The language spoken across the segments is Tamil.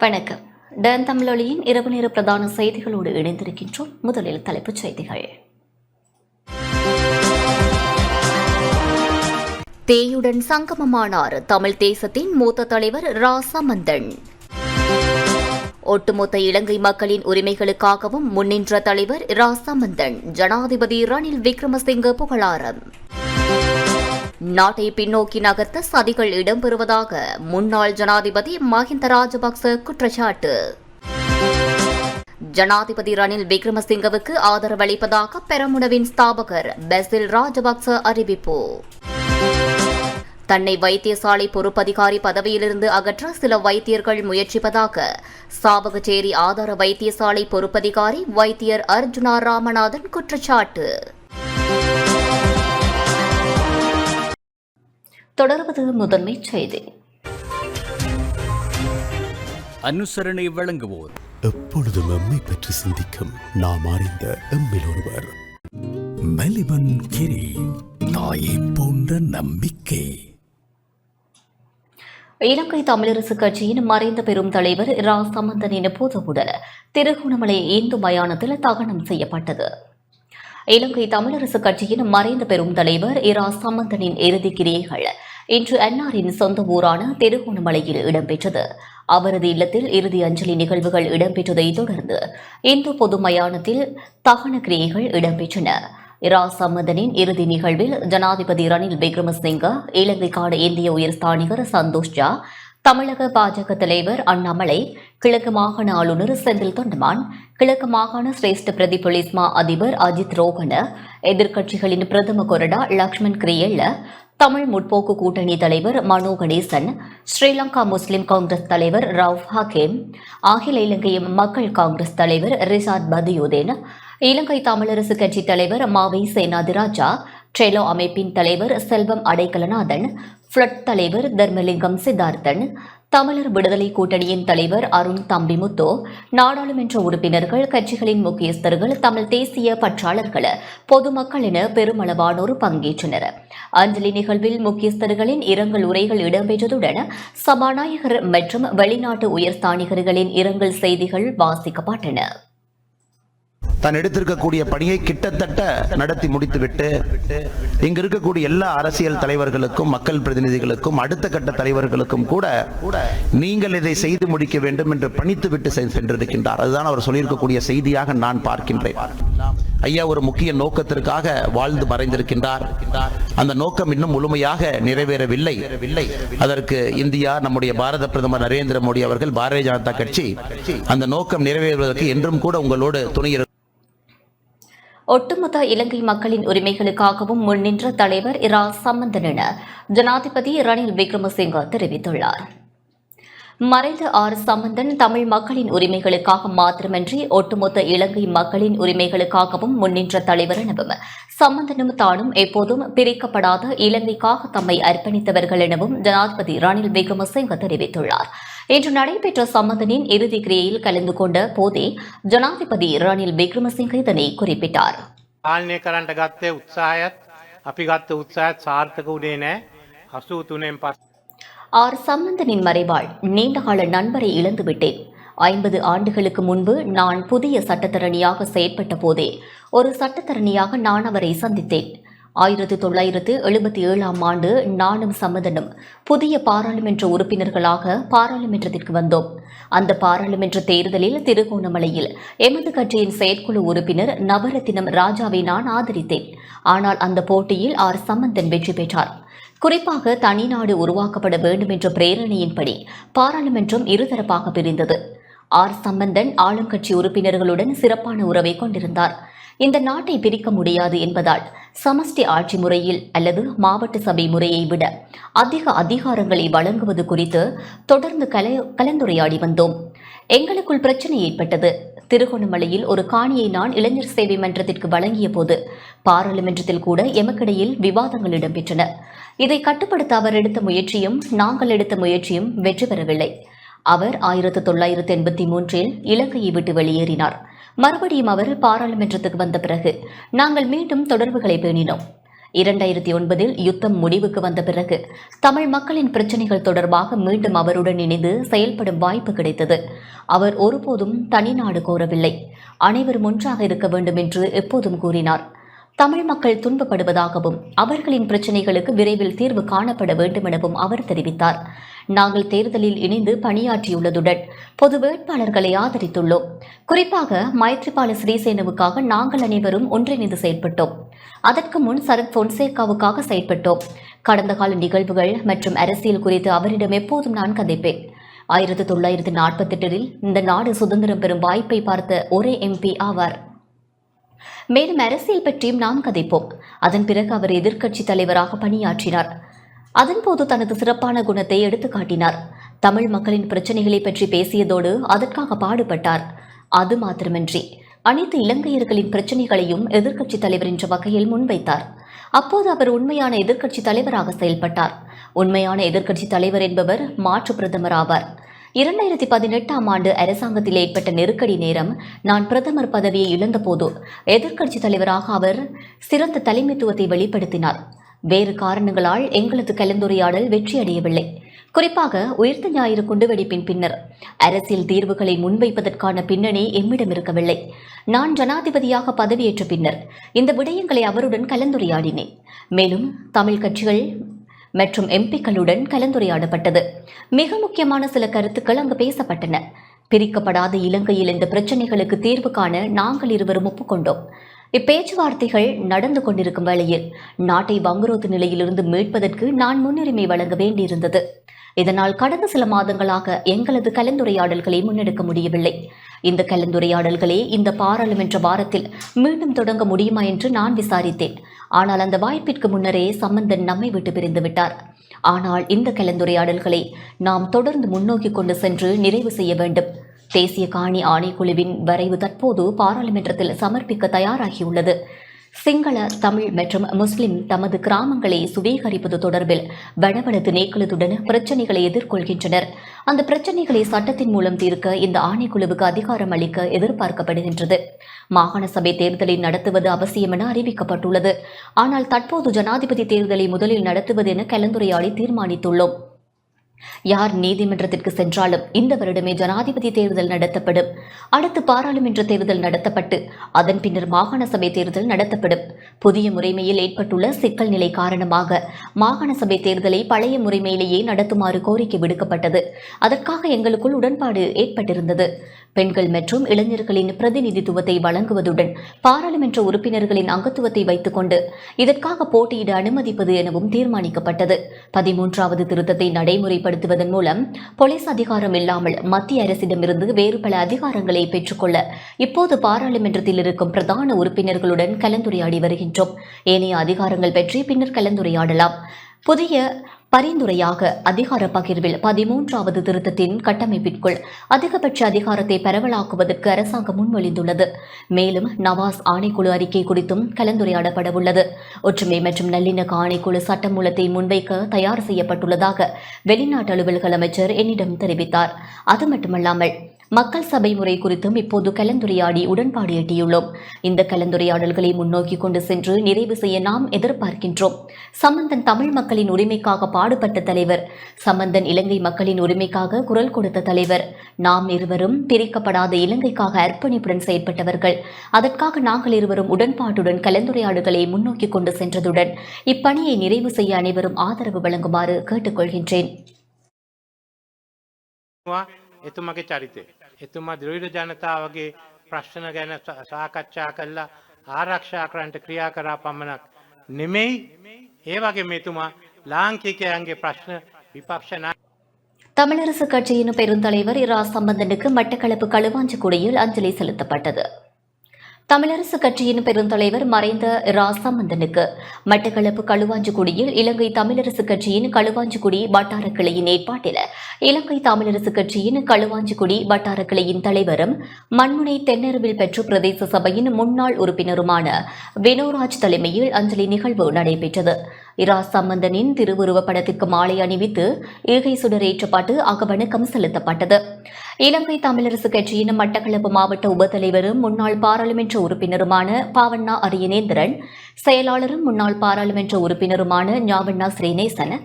வணக்கம். டன் தமிழொலியின் இரவு நேர பிரதான செய்திகளோடு இணைந்திருக்கின்றோம். முதலில் தலைப்புச் செய்திகள். தேயுடன் சங்கமமானார் தமிழ் தேசத்தின் மூத்த தலைவர் ரா சம்பந்தன். ஒட்டுமொத்த இலங்கை மக்களின் உரிமைகளுக்காகவும் முன்னின்ற தலைவர் ரா சம்பந்தன். ஜனாதிபதி ரணில் விக்ரமசிங்க புகழாரம். நாட்டை பின்னோக்கி நகர்த்த சதிகள் இடம்பெறுவதாக முன்னாள் ஜனாதிபதி மஹிந்த ராஜபக்ச குற்றச்சாட்டு. ஜனாதிபதி ரணில் விக்ரமசிங்கவுக்கு ஆதரவளிப்பதாக பெரமுனவின் ஸ்தாபகர் பெசில் ராஜபக்ச அறிவிப்பு. தன்னை வைத்தியசாலை பொறுப்பதிகாரி பதவியிலிருந்து அகற்ற சில வைத்தியர்கள் முயற்சிப்பதாக சாவகச்சேரி ஆதார வைத்தியசாலை பொறுப்பதிகாரி வைத்தியர் அர்ஜுனா ராமநாதன் குற்றச்சாட்டு. தொடர்வது முதன்மை செய்தி. அனுசரணை வழங்குவோர் எப்பொழுதும் எம்மை பற்றி சிந்திக்கும் நாம் அறிந்த எம்மில் ஒருவர். மெலிபன் கிரி தாயை போன்ற நம்பிக்கை. இலங்கை தமிழரசு கட்சியின் மறைந்த பெரும் தலைவர் ரா சம்பந்தனின் பூதவுடல் திருகோணமலை இந்து மயானத்தில் தகனம் செய்யப்பட்டது. இலங்கை தமிழரசு கட்சியின் மறைந்த பெரும் தலைவர் இரா சம்பந்தனின் இறுதிக் கிரியைகள் இன்று அன்னாரின் சொந்த ஊரான திருகோணமலையில் இடம்பெற்றது. அவரது இல்லத்தில் இறுதி அஞ்சலி நிகழ்வுகள் இடம்பெற்றதைத் தொடர்ந்து இந்து பொது மயானத்தில் தகன கிரியைகள் இடம்பெற்றன. இரா சம்பந்தனின் இறுதி நிகழ்வில் ஜனாதிபதி ரணில் விக்ரமசிங்க, இலங்கைக்கான இந்திய உயர்ஸ்தானிகர் சந்தோஷ் ஜா, தமிழக பாஜக தலைவர் அண்ணாமலை, கிழக்கு மாகாண ஆளுநர் செந்தில் தொண்டமான், கிழக்கு மாகாண சிரேஷ்ட பிரதி போலீஸ் மா அதிபர் அஜித் ரோகன, எதிர்க்கட்சிகளின் பிரதம கொறடா லக்ஷ்மண் கிரியல்ல, தமிழ் முற்போக்கு கூட்டணி தலைவர் மனோ கணேசன், ஸ்ரீலங்கா முஸ்லிம் காங்கிரஸ் தலைவர் ரவுப் ஹக்கீம், அகில இலங்கை மக்கள் காங்கிரஸ் தலைவர் ரிசாத் பதியுதீன், இலங்கை தமிழரசு கட்சி தலைவர் மாவை சேனாதிராஜா, ட்ரெலோ அமைப்பின் தலைவர் செல்வம் அடைக்கலநாதன், ஃபிளட் தலைவர் தர்மலிங்கம் சித்தார்த்தன், தமிழர் விடுதலை கூட்டணியின் தலைவர் அருண் தம்பிமுத்தோ, நாடாளுமன்ற உறுப்பினர்கள், கட்சிகளின் முக்கியஸ்தர்கள், தமிழ் தேசிய பற்றாளர்கள், பொதுமக்கள் என பெருமளவானோர் பங்கேற்றனர். அஞ்சலி நிகழ்வில் முக்கியஸ்தர்களின் இரங்கல் உரைகள் இடம்பெற்றதுடன் சபாநாயகர் மற்றும் வெளிநாட்டு உயர்ஸ்தானிகர்களின் இரங்கல் செய்திகள் வாசிக்கப்பட்டன. தான் எடுத்திருக்கக்கூடிய பணியை கிட்டத்தட்ட நடத்தி முடித்துவிட்டு இங்கு இருக்கக்கூடிய எல்லா அரசியல் தலைவர்களுக்கும், மக்கள் பிரதிநிதிகளுக்கும், அடுத்த கட்ட தலைவர்களுக்கும் கூட நீங்கள் இதை செய்து முடிக்க வேண்டும் என்று பணித்துவிட்டு சென்றிருக்கின்றார். அதுதான் அவர் சொல்லியிருக்கக்கூடிய செய்தியாக நான் பார்க்கின்றேன். ஐயா ஒரு முக்கிய நோக்கத்திற்காக வாழ்ந்து மறைந்திருக்கின்றார். அந்த நோக்கம் இன்னும் முழுமையாக நிறைவேறவில்லை. அதற்கு இந்தியா, நம்முடைய பாரத பிரதமர் நரேந்திர மோடி அவர்கள், பாரதிய ஜனதா கட்சி அந்த நோக்கம் நிறைவேறுவதற்கு என்றும் கூட உங்களோடு துணை. ஒட்டுமொத்த இலங்கை மக்களின் உரிமைகளுக்காகவும் முன்னின்ற தலைவர் இரா சம்பந்தன் என ஜனாதிபதி ரணில் விக்ரமசிங்க தெரிவித்துள்ளார். மறைந்த ஆர் சம்பந்தன் தமிழ் மக்களின் உரிமைகளுக்காக மாத்திரமன்றி ஒட்டுமொத்த இலங்கை மக்களின் உரிமைகளுக்காகவும் முன்னின்ற தலைவர் எனவும், சம்பந்தனும் தானும் எப்போதும் பிரிக்கப்படாத இலங்கைக்காக தம்மை அர்ப்பணித்தவர்கள் எனவும் ஜனாதிபதி ரணில் விக்ரமசிங்க தெரிவித்துள்ளார். இன்று நடைபெற்ற சம்பந்தனின் இறுதி கிரியையில் கலந்து கொண்ட போதே ஜனாதிபதி ரணில் விக்ரமசிங்க இதனை குறிப்பிட்டார். පාලනය කරන්නට ගත්තේ උත්සාහයත් අපි ගත්ත උත්සාහයත් සාර්ථක වුණේ නැහැ. 83න් පස්සේ ஆர் சம்பந்தனின் மறைவால் நீண்டகால நண்பரை இழந்துவிட்டேன். 50 ஆண்டுகளுக்கு முன்பு நான் புதிய சட்டத்தரணியாக செயற்பட்ட போதே ஒரு சட்டத்தரணியாக நான் அவரை சந்தித்தேன். 1977ஆம் ஆண்டு நானும் சம்பந்தனும் புதிய பாராளுமன்ற உறுப்பினர்களாக பாராளுமன்றத்திற்கு வந்தோம். அந்த பாராளுமன்ற தேர்தலில் திருகோணமலையில் எமது கட்சியின் செயற்குழு உறுப்பினர் நவரத்தினம் ராஜாவை நான் ஆதரித்தேன். ஆனால் அந்த போட்டியில் ஆர் சம்பந்தன் வெற்றி பெற்றார். குறிப்பாக தனிநாடு உருவாக்கப்பட வேண்டும் என்ற பிரேரணையின்படி பாராளுமன்றம் இருதரப்பாக பிரிந்தது. ஆர் சம்பந்தன் ஆளுங்கட்சி உறுப்பினர்களுடன் சிறப்பான உறவை கொண்டிருந்தார். இந்த நாட்டை பிரிக்க முடியாது என்பதால் சமஷ்டி ஆட்சி முறையில் அல்லது மாவட்ட சபை முறையை விட அதிக அதிகாரங்களை வழங்குவது குறித்து தொடர்ந்து கலந்துரையாடி வந்தோம். எங்களுக்குள் பிரச்சனை ஏற்பட்டது. திருகோணமலையில் ஒரு காணியை நான் இளைஞர் சேவை மன்றத்திற்கு வழங்கிய போது பாராளுமன்றத்தில் கூட எமக்கிடையில் விவாதங்கள் இடம்பெற்றன. இதை கட்டுப்படுத்த அவர் எடுத்த முயற்சியும் நாங்கள் எடுத்த முயற்சியும் வெற்றி பெறவில்லை. அவர் 1983இல் இலங்கையை விட்டு வெளியேறினார். மறுபடியும் அவர் பாராளுமன்றத்துக்கு வந்த பிறகு நாங்கள் மீண்டும் தொடர்புகளை பேணினோம். 2009 யுத்தம் முடிவுக்கு வந்த பிறகு தமிழ் மக்களின் பிரச்சினைகள் தொடர்பாக மீண்டும் அவருடன் இணைந்து செயல்படும் வாய்ப்பு கிடைத்தது. அவர் ஒருபோதும் தனி நாடு கோரவில்லை. அனைவரும் ஒன்றாக இருக்க வேண்டும் என்று எப்போதும் கூறினார். தமிழ் மக்கள் துன்பப்படுவதாகவும் அவர்களின் பிரச்சினைகளுக்கு விரைவில் தீர்வு காணப்பட வேண்டும் எனவும் அவர் தெரிவித்தார். நாங்கள் தேர்தலில் இணைந்து பணியாற்றியுள்ளதுடன் பொது வேட்பாளர்களை ஆதரித்துள்ளோம். குறிப்பாக மைத்ரிபால சிறிசேனவுக்காக நாங்கள் அனைவரும் ஒன்றிணைந்து செயல்பட்டோம். அதற்கு முன் சரத் பொன்சேகாவுக்காக செயல்பட்டோம். கடந்த கால நிகழ்வுகள் மற்றும் அரசியல் குறித்து அவரிடம் எப்போதும் நான் கதைப்பேன். 1948 இந்த நாடு சுதந்திரம் பெறும் வாய்ப்பை பார்த்த ஒரே MP ஆவார். மேலும் அரசியல் பற்றியும் நாம் கதைப்போம். அதன் பிறகு அவர் எதிர்க்கட்சி தலைவராக பணியாற்றினார். அதன்போது தனது சிறப்பான குணத்தை எடுத்து காட்டினார். தமிழ் மக்களின் பிரச்சனைகளை பற்றி பேசியதோடு அதற்காக பாடுபட்டார். அது மாத்திரமின்றி அனைத்து இலங்கையர்களின் பிரச்சனைகளையும் எதிர்க்கட்சி தலைவர் என்ற வகையில் முன்வைத்தார். அப்போது அவர் உண்மையான எதிர்க்கட்சி தலைவராக செயல்பட்டார். உண்மையான எதிர்க்கட்சி தலைவர் என்பவர் மாற்று பிரதமர் ஆவார். 2018 ஆண்டு அரசாங்கத்தில் ஏற்பட்ட நெருக்கடி நேரம் நான் பிரதமர் பதவியை இழந்தபோது எதிர்க்கட்சி தலைவராக அவர் சிறந்த தலைமைத்துவத்தை வெளிப்படுத்தினார். வேறு காரணங்களால் எங்களது கலந்துரையாடல் வெற்றியடையவில்லை. குறிப்பாக உயிர்த்த ஞாயிறு குண்டுவெடிப்பின் பின்னர் அரசியல் தீர்வுகளை முன்வைப்பதற்கான பின்னணி எம்மிடம் இருக்கவில்லை. நான் ஜனாதிபதியாக பதவியேற்ற பின்னர் இந்த விடயங்களை அவருடன் கலந்துரையாடினேன். மேலும் தமிழ் கட்சிகள் மற்றும் MPக்களுடன் கலந்துரையாடப்பட்டது. மிக முக்கியமான சில கருத்துக்கள் அங்கு பேசப்பட்டன. பிரிக்கப்படாத இலங்கையில் இந்த பிரச்சினைகளுக்கு தீர்வு காண நாங்கள் இருவரும் ஒப்புக்கொண்டோம். இப்பேச்சுவார்த்தைகள் நடந்து கொண்டிருக்கும் வேளையில் நாட்டை வங்குரோத்து நிலையிலிருந்து மீட்பதற்கு நான் முன்னுரிமை வழங்க வேண்டியிருந்தது. இதனால் கடந்த சில மாதங்களாக எங்களது கலந்துரையாடல்களை முன்னெடுக்க முடியவில்லை. இந்த கலந்துரையாடல்களே இந்த பாராளுமன்ற வாரத்தில் மீண்டும் தொடங்க முடியுமா என்று நான் விசாரித்தேன். ஆனால் அந்த வாய்ப்பிற்கு முன்னரே சம்பந்தன் நம்மை விட்டு பிரிந்து விட்டார். ஆனால் இந்த கலந்துரையாடல்களை நாம் தொடர்ந்து முன்னோக்கி கொண்டு சென்று நிறைவு செய்ய வேண்டும். தேசிய காணி ஆணைக்குழுவின் வரைவு தற்போது பாராளுமன்றத்தில் சமர்ப்பிக்க தயாராகியுள்ளது. சிங்கள, தமிழ் மற்றும் முஸ்லிம் தமது கிராமங்களை சுவீகரிப்பது தொடர்பில் வடவடத்து நேக்களத்துடன் பிரச்சினைகளை எதிர்கொள்கின்றனர். அந்த பிரச்சினைகளை சட்டத்தின் மூலம் தீர்க்க இந்த ஆணைக்குழுவுக்கு அதிகாரம் அளிக்க எதிர்பார்க்கப்படுகின்றது. மாகாண சபை தேர்தலை நடத்துவது அவசியம் என அறிவிக்கப்பட்டுள்ளது. ஆனால் தற்போது ஜனாதிபதி தேர்தலை முதலில் நடத்துவது என கலந்துரையாடி தீர்மானித்துள்ளோம். யார் நீதிமன்றத்திற்கு சென்றாலும் இந்த வருடமே ஜனாதிபதி தேர்தல் நடத்தப்படும். அடுத்து பாராளுமன்ற தேர்தல் நடத்தப்பட்டு அதன் பின்னர் மாகாண சபை தேர்தல் நடத்தப்படும். புதிய முறைமையில் ஏற்பட்டுள்ள சிக்கல் நிலை காரணமாக மாகாண சபை தேர்தலை பழைய முறைமையிலேயே நடத்துமாறு கோரிக்கை விடுக்கப்பட்டது. அதற்காக எங்களுக்குள் உடன்பாடு ஏற்பட்டிருந்தது. பெண்கள் மற்றும் இளைஞர்களின் பிரதிநிதித்துவத்தை வழங்குவதுடன் பாராளுமன்ற உறுப்பினர்களின் அங்கத்துவத்தை வைத்துக் கொண்டு இதற்காக போட்டியிட அனுமதிப்பது எனவும் தீர்மானிக்கப்பட்டது. 13வது திருத்தத்தை நடைமுறைப்படுத்துவதன் மூலம் போலீஸ் அதிகாரம் இல்லாமல் மத்திய அரசிடமிருந்து வேறு பல அதிகாரங்களை பெற்றுக்கொள்ள இப்போது பாராளுமன்றத்தில் இருக்கும் பிரதான உறுப்பினர்களுடன் கலந்துரையாடி வருகின்றோம். ஏனைய அதிகாரங்கள் பற்றி பின்னர் கலந்துரையாடலாம். புதிய பரிந்துரையாக அதிகார பகிர்வில் 13வது திருத்தத்தின் கட்டமைப்பிற்குள் அதிகபட்ச அதிகாரத்தை பரவலாக்குவதற்கு அரசாங்கம் முன்மொழிந்துள்ளது. மேலும் நவாஸ் ஆணைக்குழு அறிக்கை குறித்தும் கலந்துரையாடப்பட உள்ளது. ஒற்றுமை மற்றும் நல்லிணக்க ஆணைக்குழு சட்டமூலத்தை முன்வைக்க தயார் செய்யப்பட்டுள்ளதாக வெளிநாட்டு அலுவல்கள் அமைச்சர் என்னிடம் தெரிவித்தார். அது மட்டுமல்லாமல் மக்கள் சபை முறை குறித்தும் இப்போது கலந்துரையாடி உடன்பாடு எட்டியுள்ளோம். இந்த கலந்துரையாடல்களை முன்னோக்கி கொண்டு சென்று நிறைவு செய்ய நாம் எதிர்பார்க்கின்றோம். சம்பந்தன் தமிழ் மக்களின் உரிமைக்காக பாடுபட்ட தலைவர். சம்பந்தன் இலங்கை மக்களின் உரிமைக்காக குரல் கொடுத்த தலைவர். நாம் இருவரும் பிரிக்கப்படாத இலங்கைக்காக அர்ப்பணிப்புடன் செயற்பட்டவர்கள். அதற்காக நாங்கள் இருவரும் உடன்பாட்டுடன் கலந்துரையாடல்களை முன்னோக்கி கொண்டு சென்றதுடன் இப்பணியை நிறைவு செய்ய அனைவரும் ஆதரவு வழங்குமாறு கேட்டுக்கொள்கின்றேன். එතුමගේ චරිතය. එතුමා ද්‍රවිඩ ජනතාවගේ ප්‍රශ්න ගැන සාකච්ඡා කළා ආරක්ෂා කරන්නට ක්‍රියා කරා පමණක් නෙමෙයි. ඒ වගේම එතුමා ලාංකිකයන්ගේ ප්‍රශ්න විපක්ෂ தமிழரசு கட்சியின் பெருந்தலைவர் இரா சம்பந்தனுக்கு மட்டக்களப்பு களுவாஞ்சிக்குடியில் அஞ்சலி செலுத்தப்பட்டது. தமிழரசு கட்சியின் பெருந்தலைவர் மறைந்த இரா சம்பந்தனுக்கு மட்டக்களப்பு களுவாஞ்சிக்குடியில் இலங்கை தமிழரசு கட்சியின் களுவாஞ்சிக்குடி வட்டார கிளையின் ஏற்பாட்டில் இலங்கை தமிழரசு கட்சியின் களுவாஞ்சிக்குடி வட்டார கிளையின் தலைவரும் மண்முனை தென்னருவில் பெற்று பிரதேச சபையின் முன்னாள் உறுப்பினருமான வினோராஜ் தலைமையில் அஞ்சலி நிகழ்வு நடைபெற்றது. இரா சம்பந்தனின் திருவுருவப் படத்திற்கு மாலை அணிவித்து ஈகை சுடரேற்றப்பட்டு அகவணக்கம் செலுத்தப்பட்டது. இலங்கை தமிழரசு கட்சியின் மட்டக்களப்பு மாவட்ட உபத்தலைவரும் முன்னாள் பாராளுமன்ற உறுப்பினருமான பாவண்ணா அரியநேந்திரன், செயலாளரும் முன்னாள் பாராளுமன்ற உறுப்பினருமான ஞாவண்ணா ஸ்ரீநேசன்,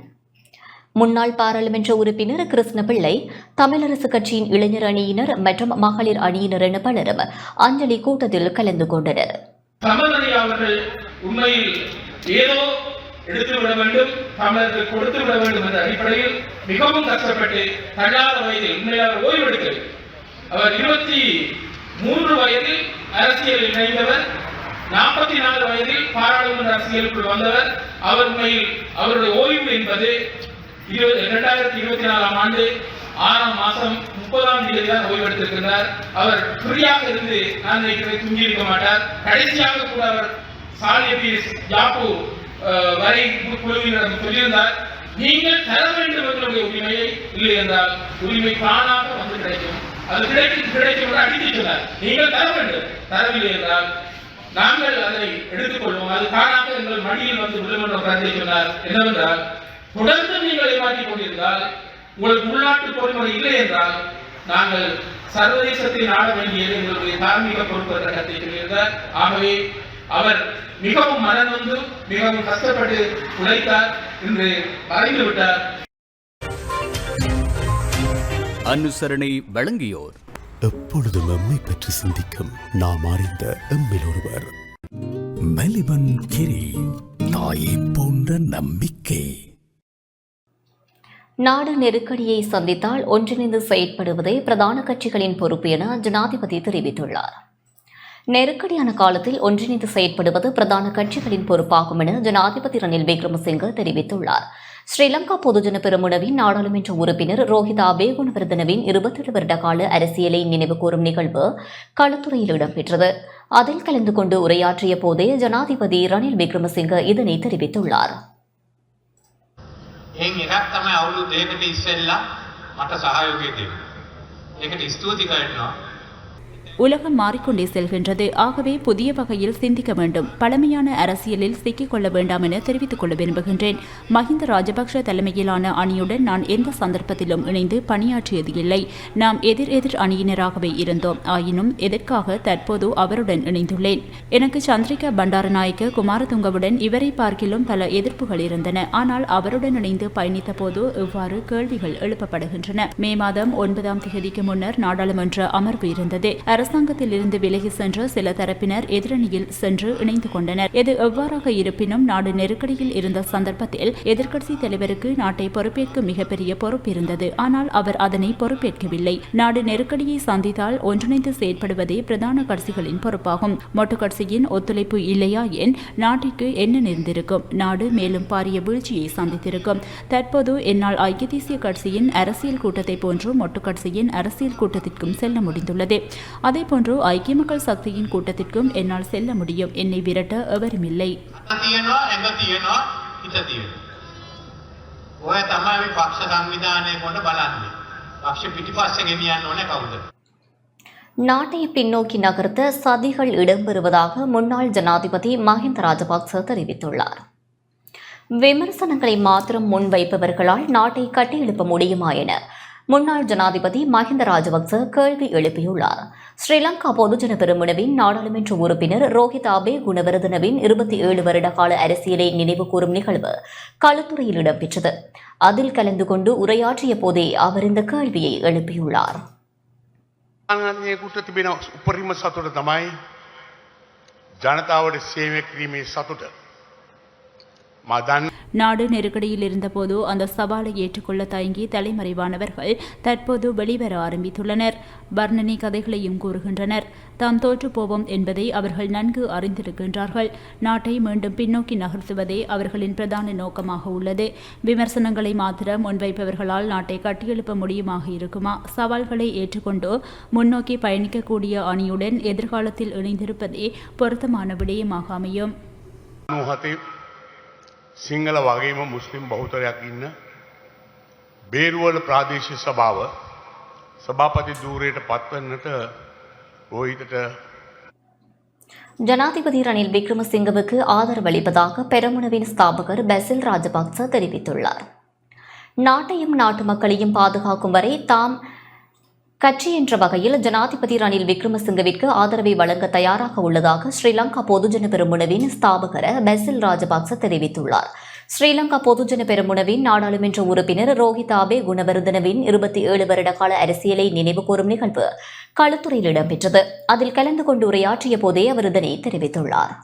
முன்னாள் பாராளுமன்ற உறுப்பினர் கிருஷ்ணபிள்ளை, தமிழரசு கட்சியின் இளைஞர் அணியினர் மற்றும் மகளிர் அணியினர் என பலரும் அஞ்சலி கூட்டத்தில் கலந்து கொண்டனர். அவர்கள் உண்மையில் ஏதோ எடுத்துவிட வேண்டும், தமிழர்கள் கொடுத்து விட வேண்டும் என்ற அடிப்படையில் மிகவும் கஷ்டப்பட்டு தள்ளாத வயதில் உண்மையாக ஓய்வெடுத்தது. அவர் 23 வயதில் அரசியலில் இணைந்தவர், 44 வயதில் பாராளுமன்ற அரசியலுக்குள் வந்தவர். அவர் உண்மையில் அவருடைய ஓய்வு என்பது 2024ஆம் ஆண்டு 6ஆம் மாதம் 30ஆம் தேதி தான் ஓய்வெடுத்திருக்கிறார். அவர் ஃப்ரீயாக இருந்து நான் தூங்கியிருக்க மாட்டார். கடைசியாக கூட அவர் யாப்பு வரை குழுவினர் சொல்லியிருந்தார், நீங்கள் தர வேண்டும் எங்களுடைய உரிமையை, இல்லை என்றால் உரிமை தானாக வந்து கிடைக்கும், அது கிடைக்கும் அடித்து சொன்னார். நீங்கள் தர வேண்டும், தரவில்லை என்றால் நாங்கள் அதை எடுத்துக்கொள்வோம், அது தானாக எங்கள் மடியில் வந்து விழும் என்ற கருத்தை சொன்னார். என்னவென்றால், தொடர்ந்து நீங்கள் ஏமாற்றிக் கொண்டிருந்தால், உங்களுக்கு உள்நாட்டு பொறுமுறை இல்லை என்றால் நாங்கள் சர்வதேசத்தை நாட வேண்டியது எங்களுடைய தார்மீக பொறுப்பு என்ற கருத்தை சொல்லியிருந்தார். ஆகவே அவர் மிகவும் மனநொந்து மிகவும் கஷ்டப்பட்டு உழைத்தார், இன்று மறைந்து விட்டார். அனுசரணை வழங்கியோர் எப்பொழுதும் எம்மை பற்றி சிந்திக்கும் நாம் அறிந்த எம்மில் ஒருவர். மெலிபன் கிரி, தாயை போன்ற நம்பிக்கை. நாடு நெருக்கடியை சந்தித்தால் ஒன்றிணைந்து செயற்படுவதே பிரதான கட்சிகளின் பொறுப்பு என ஜனாதிபதி தெரிவித்துள்ளார். நெருக்கடியான காலத்தில் ஒன்றிணைந்து செயற்படுவது பிரதான கட்சிகளின் பொறுப்பாகும் என ஜனாதிபதி ரணில் விக்ரமசிங்க தெரிவித்துள்ளார். ஸ்ரீலங்கா பொதுஜன பெரமுனவின் நாடாளுமன்ற உறுப்பினர் ரோஹித் அபேகுணவர்தனவின் 27 வருட கால அரசியலை நினைவுகூரும் நிகழ்வு களுத்துறையில் இடம்பெற்றது. அதில் கலந்து கொண்டு உரையாற்றிய போதே ஜனாதிபதி ரணில் விக்ரமசிங்க இதனை தெரிவித்துள்ளார். உலகம் மாறிக்கொண்டே செல்கின்றது. ஆகவே புதிய வகையில் சிந்திக்க வேண்டும். பழமையான அரசியலில் சிக்கிக் கொள்ள வேண்டாம் என தெரிவித்துக் கொள்ள விரும்புகின்றேன். மஹிந்த ராஜபக்ஷ தலைமையிலான அணியுடன் நான் எந்த சந்தர்ப்பத்திலும் இணைந்து பணியாற்றியது இல்லை. நாம் எதிர் அணியினராகவே இருந்தோம். ஆயினும் எதற்காக தற்போது அவருடன் இணைந்துள்ளேன். எனக்கு சந்திரிகா பண்டாரநாயக்க, குமாரதுங்கவுடன் இவரை பார்க்கிலும் பல எதிர்ப்புகள் இருந்தன. ஆனால் அவருடன் இணைந்து பயணித்த போது இவ்வாறு கேள்விகள் எழுப்பப்படுகின்றன. மே மாதம் 9ஆம் தேதிக்கு முன்னர் நாடாளுமன்ற அமர்வு இருந்தது. அரசாங்கத்தில் இருந்து விலகி சென்ற சில தரப்பினர் எதிரணியில் சென்று இணைந்து கொண்டனர். எது எவ்வாறாக இருப்பினும் நாடு நெருக்கடியில் இருந்த சந்தர்ப்பத்தில் எதிர்க்கட்சி தலைவருக்கு நாட்டை பொறுப்பேற்க மிகப்பெரிய பொறுப்பு இருந்தது. ஆனால் அவர் அதனை பொறுப்பேற்கவில்லை. நாடு நெருக்கடியை சந்தித்தால் ஒன்றிணைந்து செயற்படுவதே பிரதான கட்சிகளின் பொறுப்பாகும். மொட்டு கட்சியின் ஒத்துழைப்பு இல்லையா என் நாட்டிற்கு என்ன நேர்ந்திருக்கும்? நாடு மேலும் பாரிய வீழ்ச்சியை சந்தித்திருக்கும். தற்போது என்னால் ஐக்கிய தேசிய கட்சியின் அரசியல் கூட்டத்தை போன்று மொட்டு கட்சியின் அரசியல் கூட்டத்திற்கும் செல்ல முடிந்துள்ளது. அதேபோன்று ஐக்கிய மக்கள் சக்தியின் கூட்டத்திற்கும் என்னால் செல்ல முடியும். என்னை விரட்ட எவருமில்லை. நாட்டை பின்னோக்கி நகர்த்த சதிகள் இடம்பெறுவதாக முன்னாள் ஜனாதிபதி மஹிந்த ராஜபக்ச தெரிவித்துள்ளார். விமர்சனங்களை மாத்திரம் முன்வைப்பவர்களால் நாட்டை கட்டியெழுப்ப முடியுமா என முன்னாள் ஜனாதிபதி மஹிந்த ராஜபக்ச கேள்வி எழுப்பியுள்ளார். ஸ்ரீலங்கா பொதுஜன பெரமுனவின் நாடாளுமன்ற உறுப்பினர் ரோஹித் அபேகுணவர்தனவின் 27 வருட கால அரசியலை நினைவுகூரும் நிகழ்வு களுத்துறையில் இடம்பெற்றது. அதில் கலந்து கொண்டு உரையாற்றிய போதே அவர் இந்த கேள்வியை எழுப்பியுள்ளார். நாடு நெருக்கடியில் இருந்தபோது அந்த சவாலை ஏற்றுக்கொள்ள தயங்கி தலைமறைவானவர்கள் தற்போது வெளிவர ஆரம்பித்துள்ளனர். வர்ணனை கதைகளையும் கூறுகின்றனர். தாம் தோற்றுப்போவோம் என்பதை அவர்கள் நன்கு அறிந்திருக்கின்றார்கள். நாட்டை மீண்டும் பின்னோக்கி நகர்த்துவதே அவர்களின் பிரதான நோக்கமாக உள்ளது. விமர்சனங்களை மாத்திரம் முன்வைப்பவர்களால் நாட்டை கட்டியெழுப்ப முடியுமாக இருக்குமா? சவால்களை ஏற்றுக்கொண்டு முன்னோக்கி பயணிக்கக்கூடிய அணியுடன் எதிர்காலத்தில் இணைந்திருப்பதே பொருத்தமான விடயமாக அமையும். සිංහල වගේම මුස්ලිම් බහුතරයක් ඉන්න බේරුවල ප්‍රාදේශීය සභාව සභාපති ධූරයට පත්වන්නට රෝහිතට ஜனாதிபதி ரணில் விக்ரமசிங்கவுக்கு ஆதரவளிப்பதாக பெரமுனவின் ஸ்தாபகர் பெசில் ராஜபக்ச தெரிவித்துள்ளார். நாட்டையும் நாட்டு மக்களையும் பாதுகாக்கும் வரை தாம் கட்சி என்ற வகையில் ஜனாதிபதி ரணில் விக்ரமசிங்கவிற்கு ஆதரவை வழங்க தயாராக உள்ளதாக ஸ்ரீலங்கா பொதுஜன பெரமுனவின் ஸ்தாபகர் பெசில் ராஜபக்ச தெரிவித்துள்ளார். ஸ்ரீலங்கா பொதுஜன பெரமுனவின் நாடாளுமன்ற உறுப்பினர் ரோஹிதாபே குணவர்தனவின் 27 வருட கால அரசியலை நினைவுகூரும் நிகழ்வு களுத்துறையில் இடம்பெற்றது. அதில் கலந்து கொண்டு உரையாற்றிய போதே அவர் இதனை தெரிவித்துள்ளார்.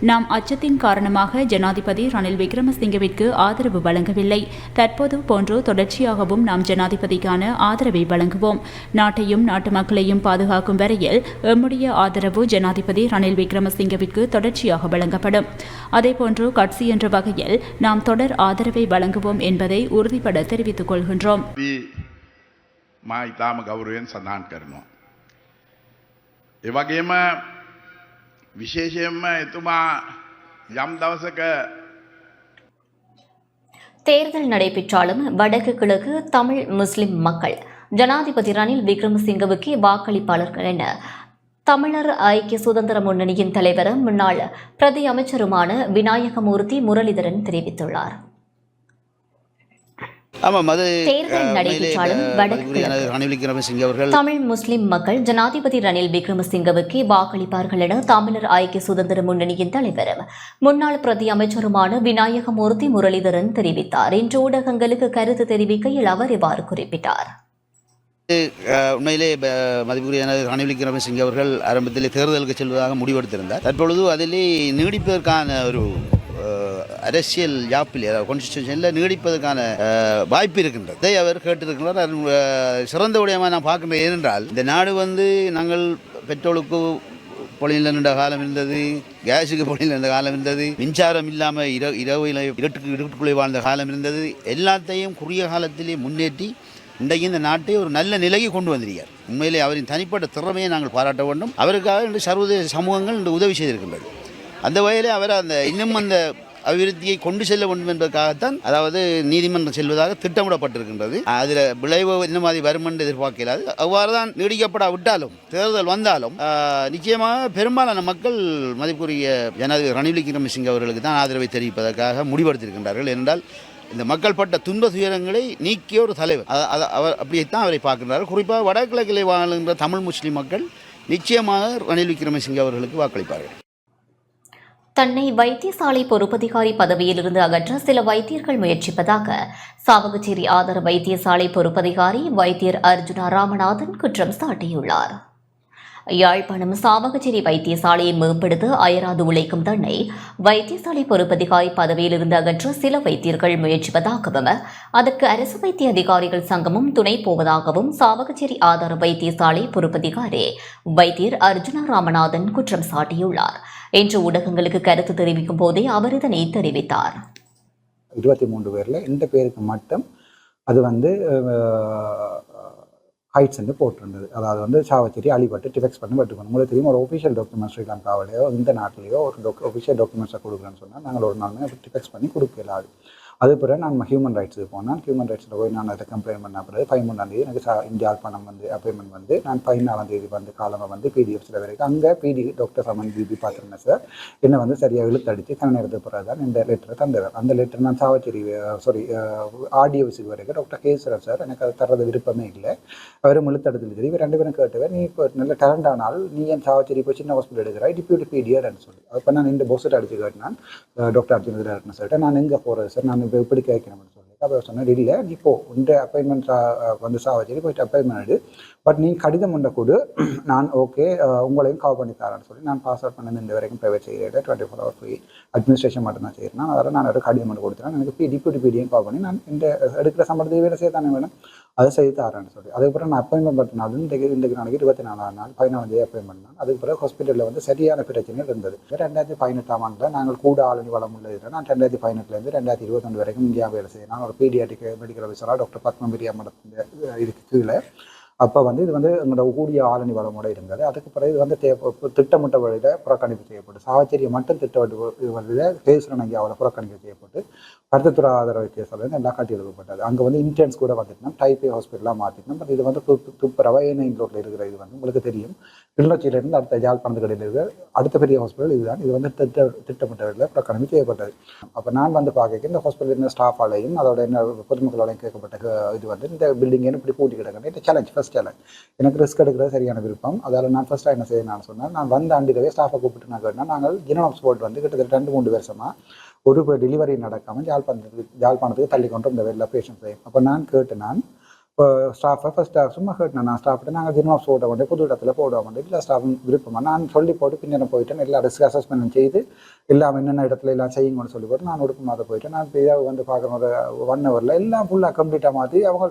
நாம் அச்சத்தின் காரணமாக ஜனாதிபதி ரணில் விக்ரமசிங்கவிற்கு ஆதரவு வழங்கவில்லை. தற்போது போன்று தொடர்ச்சியாகவும் நாம் ஜனாதிபதிக்கான ஆதரவை வழங்குவோம். நாட்டையும் நாட்டு மக்களையும் பாதுகாக்கும் வரையில் எம்முடைய ஆதரவு ஜனாதிபதி ரணில் விக்ரமசிங்கவிற்கு தொடர்ச்சியாக வழங்கப்படும். அதேபோன்று கட்சி என்ற வகையில் நாம் தொடர் ஆதரவை வழங்குவோம் என்பதை உறுதிபட தெரிவித்துக் கொள்கின்றோம். විශේෂයෙන්ම එතුමා යම් දවසක தேர்தல் நடைபெற்றாலும் வடக்கு கிழக்கு தமிழ் முஸ்லிம் மக்கள் ஜனாதிபதி ரணில் விக்ரமசிங்கவுக்கு வாக்களிப்பாளர்கள் என தமிழர் ஐக்கிய சுதந்திர முன்னணியின் தலைவரும் முன்னாள் பிரதி அமைச்சருமான விநாயகமூர்த்தி முரளிதரன் தெரிவித்துள்ளார். தேர்தல் நடைபெற்றாலும் வடக்கு தமிழ் முஸ்லிம் மக்கள் ஜனாதிபதி ரணில் விக்ரமசிங்கவுக்கு வாக்களிப்பார்கள் என தமிழர் ஐக்கிய சுதந்திர முன்னணியின் தலைவரும் முன்னாள் பிரதி அமைச்சருமான விநாயகமூர்த்தி முரளிதரன் தெரிவித்தார். இன்று ஊடகங்களுக்கு கருத்து தெரிவிக்கையில் அவர் இவ்வாறு குறிப்பிட்டார். உண்மையிலே மதிப்புக்குரிய ரணில் விக்ரமசிங்கே அவர்கள் ஆரம்பத்தில் தேர்தலுக்கு செல்வதாக முடிவெடுத்திருந்தார். தற்பொழுது அதிலே நீடிப்பதற்கான ஒரு அரசியல் யாப்பில் கான்ஸ்டிடியூஷனில் நீடிப்பதற்கான வாய்ப்பு இருக்கின்றது. இதை அவர் கேட்டிருக்கிறார். சிறந்த விடயமாக நான் பார்க்கின்றேன். ஏனென்றால் இந்த நாடு நாங்கள் பெட்ரோலுக்கு பொழியில் நின்ற காலம் இருந்தது, கேஸுக்கு பொழியில் இருந்த காலம் இருந்தது, மின்சாரம் இல்லாமல் இருட்டுக்குள்ளே வாழ்ந்த காலம் இருந்தது. எல்லாத்தையும் குறுகிய காலத்திலே முன்னேற்றி இன்றைக்கு இந்த நாட்டை ஒரு நல்ல நிலைக்கு கொண்டு வந்திருக்கிறார். உண்மையிலே அவரின் தனிப்பட்ட திறமையை நாங்கள் பாராட்ட வேண்டும். அவருக்காக இன்று சர்வதேச சமூகங்கள் இன்று உதவி செய்திருக்கின்றது. அந்த வகையில் அவர் இன்னும் அந்த அபிவிருத்தியை கொண்டு செல்ல வேண்டும் என்பதற்காகத்தான் அதாவது நீதிமன்றம் செல்வதாக திட்டமிடப்பட்டிருக்கின்றது. அதில் விளைவு என்ன மாதிரி வரும் என்று எதிர்பார்க்கிறார். அவ்வாறு தான் நீடிக்கப்படாவிட்டாலும் தேர்தல் வந்தாலும் நிச்சயமாக பெரும்பாலான மக்கள் மதிப்புக்குரிய ஜனாதிபதி ரணில் விக்ரமசிங்கே அவர்களுக்கு தான் ஆதரவை தெரிவிப்பதற்காக முடிவெடுத்திருக்கின்றார்கள். என்றால் இந்த மக்கள் பட்ட துன்ப துயரங்களை நீக்கிய ஒரு தலைவர். அவர் அப்படியேத்தான் அவரை பார்க்கின்றார்கள். குறிப்பாக வடகிழக்கிலே வாழ்கின்ற தமிழ் முஸ்லிம் மக்கள் நிச்சயமாக ரணில் விக்ரமசிங்கே அவர்களுக்கு வாக்களிப்பார்கள். தன்னை வைத்தியசாலை பொறுப்பதிகாரி பதவியிலிருந்து அகற்ற சில வைத்தியர்கள் முயற்சிப்பதாக சாவகச்சேரி ஆதார வைத்தியசாலை பொறுப்பதிகாரி வைத்தியர் அர்ஜுனா ராமநாதன் குற்றம் சாட்டியுள்ளார். யாழ்ப்பாணம் சாவகச்சேரி வைத்தியசாலையை மேம்படுத்த அயராது உழைக்கும் தன்னை வைத்தியசாலை பொறுப்பதிகாரி பதவியிலிருந்து அகற்ற சில வைத்தியர்கள் முயற்சிப்பதாகவும் அதற்கு அரசு வைத்திய அதிகாரிகள் சங்கமும் துணை போவதாகவும் சாவகச்சேரி ஆதார வைத்தியசாலை பொறுப்பதிகாரி வைத்தியர் அர்ஜுனா ராமநாதன் குற்றம் சாட்டியுள்ளார். இன்று ஊடகங்களுக்கு கருத்து தெரிவிக்கும் போதே அவர் இதனை தெரிவித்தார். 23 பேரில் இந்த பேருக்கு மட்டும் அது ஹைட்ஸ் போட்டிருந்தது. அதாவது சாவச்சேரி அழிபட்டு டிஃபெக்ஸ் பண்ணி வெட்டுக்கணும். உங்களுக்கு தெரியும், ஒரு ஒஃபிஷியல் டாக்குமெண்ட் ஸ்ரீலங்காவிலேயோ இந்த நாட்டிலேயோ ஒரு ஒஃபிஷியல் டாக்குமெண்ட்ஸை கொடுக்குறேன்னு சொன்னால் நாங்கள் ஒரு நாளுமே டிஃபெக்ஸ் பண்ணி கொடுக்கலாது. அது பிறகு நான் ஹியூமன் ரைட்ஸுக்கு போனேன். ஹியூமன் ரைட்ஸில் போய் நான் அதை கம்ப்ளைண்ட் பண்ண பிறகு 13ஆம் தேதி எனக்கு யாழ்ப்பாணம் அப்பாயின்மெண்ட் நான் 14ஆம் தேதி காலமாக பிடிஎஃப்ஸில் வரைக்கும் அங்கே டாக்டர் சமன் பிபி பார்த்துருந்தேன் சார். என்னை சரியாக இழுத்தடிச்சு கண்ண நேரத்துக்கு பிறகு தான் இந்த லெட்டரை தந்தவர். அந்த லெட்டர் நான் சாவச்சேரி ஆர்டிஓவிஸுக்கு வரைக்கும் டாக்டர் கேசரன் சார் எனக்கு அதை தர்றது விருப்பமே இல்லை. அவரும் இழுத்தடுத்து சரி இவர் 2 பேரும் கேட்டவர், நீ இப்போ நல்ல டேலண்ட் ஆனால் நீ என் சாவச்சேரி போய் சின்ன ஹாஸ்பிட்டல் எடுக்கிறாய் டிப்யூட்டி பிடிஆர்னு சொல்லி. அப்போ நான் இந்த போஸ்ட் அடிச்சு கேட்டேன் டாக்டர் அர்ஜுன் சார் நான் எங்கே போகிறது சார், நான் இப்போ எப்படி கேட்கணும்னு சொல்லி. அப்போ சொன்னேன், இல்லை நீ போ உண்டு அப்பாயின்மெண்ட் சாவச்சேரி போயிட்டு அப்பாயின்மெண்ட் எடு, பட் நீ கடிதம் ஒன்றை கொடு, நான் ஓகே உங்களையும் கவர் பண்ணி தரேன்னு சொல்லி. நான் பாஸ் அவுட் பண்ணது இந்த வரைக்கும் ப்ரைவேட் செய்கிறேன், 24 hour ஃப்ரீ அட்மினிஸ்ட்ரேஷன் மட்டும் தான் செய்கிறேன். அதனால் நான் ஒரு கடிதம் மட்டும் கொடுத்துறேன். எனக்கு டிப்யூட்டி பிடியும் கவர் பண்ணி நான் இந்த எடுக்கிற சம்பளத்துக்கு வேலை செய்ய தானே வேணும், அதை செய்து தரேன்னு சொல்லி. அதுக்கப்புறம் நான் அப்பாயின்மெண்ட் பண்ணாலும் இன்றைக்கு நாளைக்கு 24ஆம் நாள் 14ஆம் தேதி அப்பாயின்மெண்ட் நான். அதுக்கு பிறகு ஹாஸ்பிட்டலில் சரியான பிரச்சனைகள் இருந்தது. 2018ஆம் ஆண்டில் நாங்கள் கூட ஆளுநர் வளம் உள்ளது. நான் 2018 2021 வரைக்கும் இந்தியா வேலை செய்கிறேன். நான் ஒரு பீடியாட்ரிக் மெடிக்கல் ஆஃபீஸராக டாக்டர் பத்மபிரியா மடத்தின் இதுக்கு கீழே அப்போ வந்து இது வந்து எங்களோட கூடிய ஆளணி வளமோட இருந்தது. அதுக்கு பிறகு இது வந்து திட்டமிட்ட வழியில் புறக்கணிப்பு செய்யப்பட்டு சாவச்சேரியை மட்டும் திட்டமிட்டு வழியில் பேசுகிறேன் அவளை புறக்கணிப்பு செய்யப்பட்டு கருத்துத்துறை ஆதரவு வித்தியாசம் எல்லாம் கட்டி எழுதப்பட்டது. அங்கே வந்து இன்டர்ன்ஸ் கூட வந்துட்டோம், டைப் ஏ ஹாஸ்பிட்டலாக மாற்றிட்டோம். பட் இது வந்து துப்புரவா ஏனையின் ரோட்டில் இருக்கிற இது வந்து உங்களுக்கு தெரியும், கிளிநொச்சியிலேருந்து அடுத்த யாழ்ப்பாணத்து கடையில் இருக்கிற அடுத்த பெரிய ஹாஸ்பிட்டல் இதுதான். இது வந்து திட்டமிட்ட வழியில் புறக்கணிப்பு செய்யப்பட்டது. அப்போ நான் வந்து பார்க்க இந்த ஹாஸ்பிட்டல் இருந்த ஸ்டாஃபாலையும் அதோட என்ன பொதுமக்களாலையும் கேட்கப்பட்ட இது வந்து இந்த பில்டிங் இப்படி பூட்டி கிடக்குது. இந்த சேலஞ்ச் ஃபர்ஸ்ட் சேலஞ்ச் எனக்கு ரிஸ்க் எடுக்கிறது சரியான விருப்பம். அதால் நான் ஃபர்ஸ்ட்டாக என்ன செய்யணும்னு சொன்னால், நான் வந்து ஆண்டிடவே ஸ்டாஃபை கூப்பிட்டு நான் கேட்டேன். நாங்கள் ஜினோம் ஸ்போர்ட் வந்து கிட்டத்தட்ட 2-3 வருஷமாக ஒரு டெலிவரி நடக்காமல் யாழ்ப்பாணத்துக்கு தள்ளி கொண்டு இந்த வெளில பேஷண்ட் செய்யும். அப்போ நான் கேட்டேன் இப்போ ஸ்டாஃபை ஃபஸ்ட்டாக சும்மா கேட்டேன். நான் ஸ்டாஃப்ட்டு நாங்கள் ஜினோம் ஸ்போர்ட்டை வந்து புது இடத்துல போடுவோம் வந்து இல்லை ஸ்டாஃப் விருப்பமாக நான் சொல்லி போட்டு பின்னாடி போயிட்டேன். எல்லா ரிஸ்க் அசஸ்மெண்ட் செய்து எல்லாம் என்னென்ன இடத்துல எல்லாம் செய்யுங்கன்னு சொல்லி போட்டு நான் உடுப்பமாக போயிட்டேன். நான் இப்போ வந்து பார்க்குற ஒரு 1 ஹவரில் எல்லாம் ஃபுல்லாக கம்ப்ளீட்டாக மாற்றி அவங்க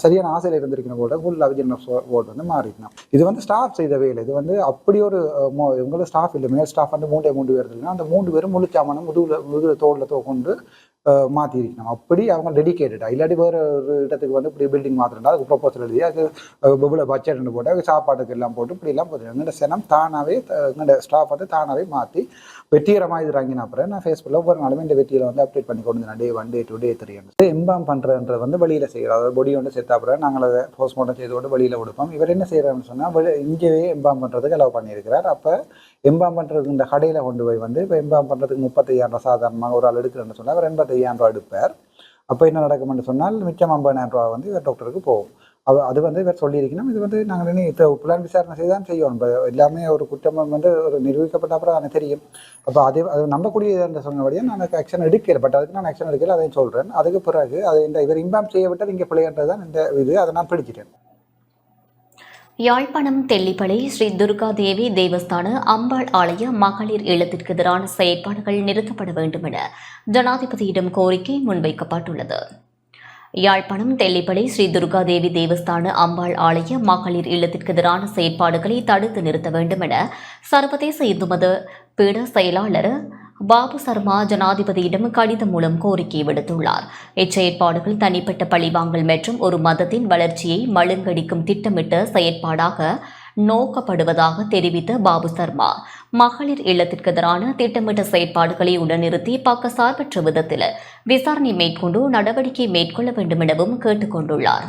சரியான ஆசையில் இருந்திருக்கிற போட ஃபுல்லாக ஜினோம் ஸ்போர்ட் வந்து மாறிக்கணும். இது வந்து ஸ்டாஃப் செய்த வேலை. இது வந்து அப்படி ஒரு இவங்களுக்கு ஸ்டாஃப் இல்லை, மேல் ஸ்டாஃப் வந்து 3 பேர் இருக்குன்னா அந்த 3 பேரும் முழுச்சாமனும் முதுகில் தோளில் கொண்டு மாற்றிருக்கணும். அப்படி அவங்க டெடிக்கேட்டடாக இல்லாட்டி வேறு ஒரு இடத்துக்கு வந்து இப்படி பில்டிங் மாத்திரண்டா அதுக்கு ப்ரொப்போசல் எழுதி அது இவ்வளோ பட்ஜெட்னு போட்டு அது சாப்பாட்டுக்கு எல்லாம் போட்டு இப்படிலாம் போட்டு எங்களோட சனம் தானாகவே எங்களோட ஸ்டாஃப் வந்து தானாகவே மாற்றி வெற்றிகரமாக இது இறங்கின அப்புறம் நான் ஃபேஸ்புக்கில் ஒவ்வொரு நாளுமே இந்த வெற்றியில் வந்து அப்டேட் பண்ணி கொண்டு வந்தேன். Day 1, Day 2, Day 3 எம்பாம் பண்ணுறன்றது வந்து வெளியில் செய்கிறோம். அதாவது பொடி வந்து செத்த அப்புறம் நாங்கள் அதை போஸ்ட்மார்ட்டம் செய்து கொண்டு வெளியில் கொடுப்போம். இவர் என்ன செய்கிறாருன்னு சொன்னால் இங்கேயே எம்பாம் பண்ணுறதுக்கு அலோவ் பண்ணியிருக்கிறார். அப்போ எம்பாம் பண்ணுறதுக்கு இந்த கடையில் கொண்டு போய் வந்து இப்போ எம்பாம் பண்ணுறதுக்கு 35,000 சாதாரணமாக ஒரு ஆள் எடுக்கிறேன்னு சொன்னால் அவர் 85,000 எடுப்பார். அப்போ என்ன நடக்கும்னு சொன்னால் மிச்சம் 50,000 வந்து இவர் டாக்டருக்கு போகும். அது வந்து இவர் சொல்லியிருக்கணும். இது வந்து நாங்கள் இப்போ புலன் விசாரணை செய்து தான் செய்யணும். இப்போ எல்லாமே ஒரு குற்றம் வந்து ஒரு நிரூபிக்கப்பட்ட அப்புறம் எனக்கு தெரியும். அப்போ அது நம்பக்கூடிய என்று சொன்னபடியே நான் ஆக்ஷன் எடுக்கல. பட் அதுக்கு நான் ஆக்ஷன் எடுக்கல, அதையும் சொல்கிறேன். அதுக்கு பிறகு அது இந்த இவர் இம்பாம் செய்ய விட்டது இங்கே பிள்ளைன்றது தான் இந்த இது, அதை நான் பிடிச்சிட்டேன். யாழ்ப்பாணம் தெல்லிப்பளை ஸ்ரீ துர்கா தேவி தேவஸ்தான அம்பாள் ஆலய மகளிர் இல்லத்திற்கு எதிரான செயற்பாடுகள் நிறுத்தப்பட வேண்டும் என ஜனாதிபதியிடம் கோரிக்கை முன்வைக்கப்பட்டுள்ளது. யாழ்ப்பாணம் தெல்லிப்பளை ஸ்ரீ துர்கா தேவி தேவஸ்தான அம்பாள் ஆலய மகளிர் இல்லத்திற்கு எதிரான செயற்பாடுகளை தடுத்து நிறுத்த வேண்டும் என சர்வதேச இந்து மத பீட செயலாளர் பாபு சர்மா ஜனாதிபதியிடம் கடிதம் மூலம் கோரிக்கை விடுத்துள்ளார். இச்செயற்பாடுகள் தனிப்பட்ட பழிவாங்கல் மற்றும் ஒரு மதத்தின் வளர்ச்சியை மழுங்கடிக்கும் திட்டமிட்ட செயற்பாடாக நோக்கப்படுவதாக தெரிவித்த பாபு சர்மா மகளிர் இல்லத்திற்கு எதிரான திட்டமிட்ட செயற்பாடுகளை உடனிறுத்தி பக்கசார்பற்ற விதத்தில் விசாரணை மேற்கொண்டு நடவடிக்கை மேற்கொள்ள வேண்டும் எனவும் கேட்டுக் கொண்டுள்ளார்.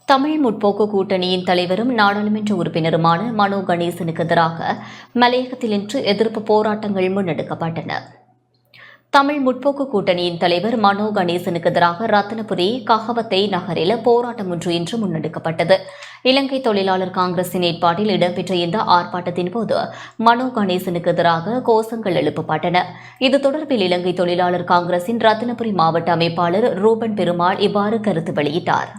தமிழ் முற்போக்கு கூட்டணியின் தலைவரும் நாடாளுமன்ற உறுப்பினருமான மனோ கணேசனுக்கு எதிராக மலையகத்தில் இன்று எதிர்ப்பு போராட்டங்கள் முன்னெடுக்கப்பட்டன. தமிழ் முற்போக்கு கூட்டணியின் தலைவர் மனோ கணேசனுக்கு எதிராக ரத்தினபுரி கஹவத்தை நகரில் போராட்டம் ஒன்று இன்று முன்னெடுக்கப்பட்டது. இலங்கை தொழிலாளர் காங்கிரசின் ஏற்பாட்டில் இடம்பெற்ற இந்த ஆர்ப்பாட்டத்தின் போது மனோ கணேசனுக்கு எதிராக கோஷங்கள் எழுப்பப்பட்டன. இது தொடர்பில் இலங்கை தொழிலாளர் காங்கிரசின் ரத்தினபுரி மாவட்ட அமைப்பாளர் ரூபன் பெருமாள் இவ்வாறு கருத்து வெளியிட்டார்.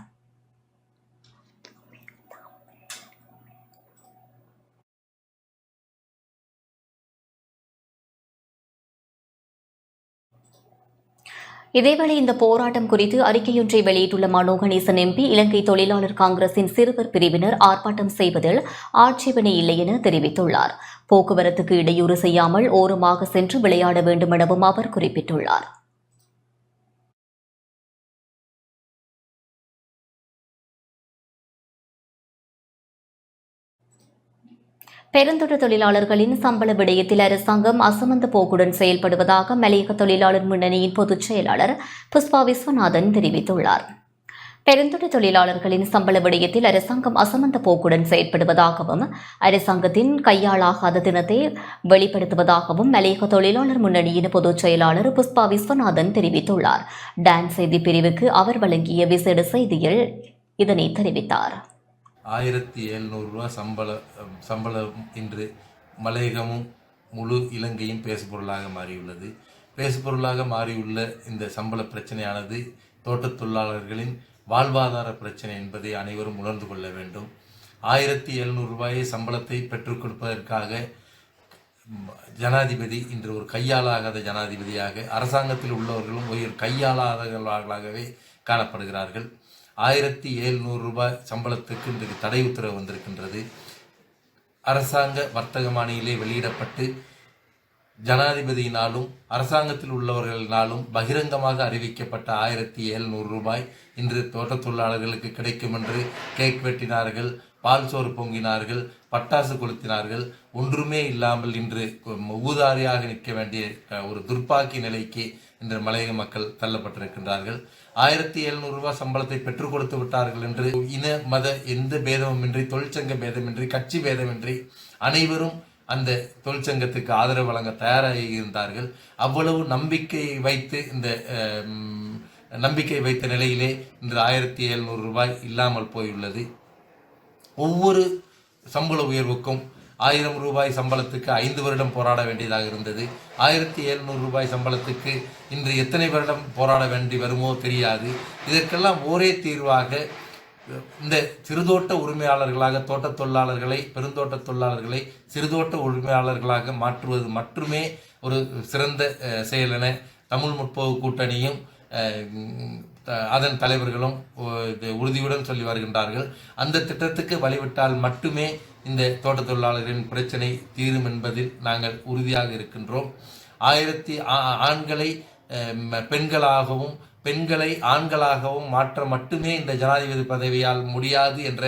இதேவேளை இந்த போராட்டம் குறித்து அறிக்கையொன்றை வெளியிட்டுள்ள மனோ கணேசன் எம்பி இலங்கை தொழிலாளர் காங்கிரசின் சிறுவர் பிரிவினர் ஆர்ப்பாட்டம் செய்வதில் ஆட்சேபனை இல்லை என தெரிவித்துள்ளார். போக்குவரத்துக்கு இடையூறு செய்யாமல் ஓரமாக சென்று விளையாட வேண்டும் எனவும் அவர் குறிப்பிட்டுள்ளார். பெருந்தொழில் தொழிலாளர்களின் சம்பள விடயத்தில் அரசாங்கம் அசமந்த போக்குடன் செயல்படுவதாக மலையக தொழிலாளர் முன்னணியின் பொதுச் செயலாளர் புஷ்பா விஸ்வநாதன் தெரிவித்துள்ளார். பெருந்தொழில் தொழிலாளர்களின் சம்பள விடயத்தில் அரசாங்கம் அசமந்த போக்குடன் செயல்படுவதாகவும் அரசாங்கத்தின் கையாளாகாத தினத்தை வெளிப்படுத்துவதாகவும் மலையக தொழிலாளர் முன்னணியின் பொதுச் செயலாளர் புஷ்பா விஸ்வநாதன் தெரிவித்துள்ளார். டான்ஸ் செய்தி பிரிவுக்கு அவர் வழங்கிய விசேட செய்தியில் இதனை தெரிவித்தார். 1700 ரூபா சம்பளம் இன்று மலையகமும் முழு இலங்கையும் பேசுபொருளாக மாறியுள்ளது. பேசுபொருளாக மாறியுள்ள இந்த சம்பள பிரச்சனையானது தோட்டத் தொழிலாளர்களின் வாழ்வாதார பிரச்சனை என்பதை அனைவரும் உணர்ந்து கொள்ள வேண்டும். 1700 ரூபாயை சம்பளத்தை பெற்றுக் கொடுப்பதற்காக ஜனாதிபதி இன்று ஒரு கையாளாகாத ஜனாதிபதியாக, அரசாங்கத்தில் உள்ளவர்களும் ஒரு கையாளாதவர்களாகவே காணப்படுகிறார்கள். 1700 ரூபாய் சம்பளத்துக்கு இன்றைக்கு தடை உத்தரவு வந்திருக்கின்றது. அரசாங்க வர்த்தக மானியிலே வெளியிடப்பட்டு ஜனாதிபதியினாலும் அரசாங்கத்தில் உள்ளவர்களினாலும் பகிரங்கமாக அறிவிக்கப்பட்ட 1700 ரூபாய் இன்று தோட்டத் தொழிலாளர்களுக்கு கிடைக்கும் என்று கேக் வெட்டினார்கள், பால் சோறு பொங்கினார்கள், பட்டாசு கொளுத்தினார்கள். ஒன்றுமே இல்லாமல் இன்று ஊதாரியாக நிற்க வேண்டிய ஒரு துர்ப்பாக்கி நிலைக்கு இன்று மலையக மக்கள் தள்ளப்பட்டிருக்கின்றார்கள். 1700 ரூபாய் சம்பளத்தை பெற்றுக் கொடுத்து விட்டார்கள் என்று இன மத எந்த பேதமுமின்றி, தொழிற்சங்க பேதமின்றி, கட்சி பேதமின்றி அனைவரும் அந்த தொழிற்சங்கத்துக்கு ஆதரவு வழங்க தயாராகி இருந்தார்கள். அவ்வளவு நம்பிக்கை வைத்த நிலையிலே இன்று 1700 ரூபாய் இல்லாமல் போயுள்ளது. ஒவ்வொரு சம்பள உயர்வுக்கும் 1000 ரூபாய் சம்பளத்துக்கு 5 வருடம் போராட வேண்டியதாக இருந்தது. 1700 ரூபாய் சம்பளத்துக்கு இன்று எத்தனை வருடம் போராட வேண்டி வருமோ தெரியாது. இதற்கெல்லாம் ஒரே தீர்வாக இந்த சிறுதோட்ட உரிமையாளர்களாக தோட்டத் தொழிலாளர்களை, பெருந்தோட்ட தொழிலாளர்களை சிறுதோட்ட உரிமையாளர்களாக மாற்றுவது மட்டுமே ஒரு சிறந்த செயல் என தமிழ் முற்போக்கு கூட்டணியும் அதன் தலைவர்களும் உறுதியுடன் சொல்லி வருகின்றார்கள். அந்த திட்டத்துக்கு வழிவிட்டால் மட்டுமே இந்த தோட்டத் தொழிலாளர்களின் பிரச்சனை தீரும் என்பதில் நாங்கள் உறுதியாக இருக்கின்றோம். ஆண்களை பெண்களாகவும், பெண்களை ஆண்களாகவும் மாற்ற மட்டுமே இந்த ஜனாதிபதி பதவியால் முடியாது என்ற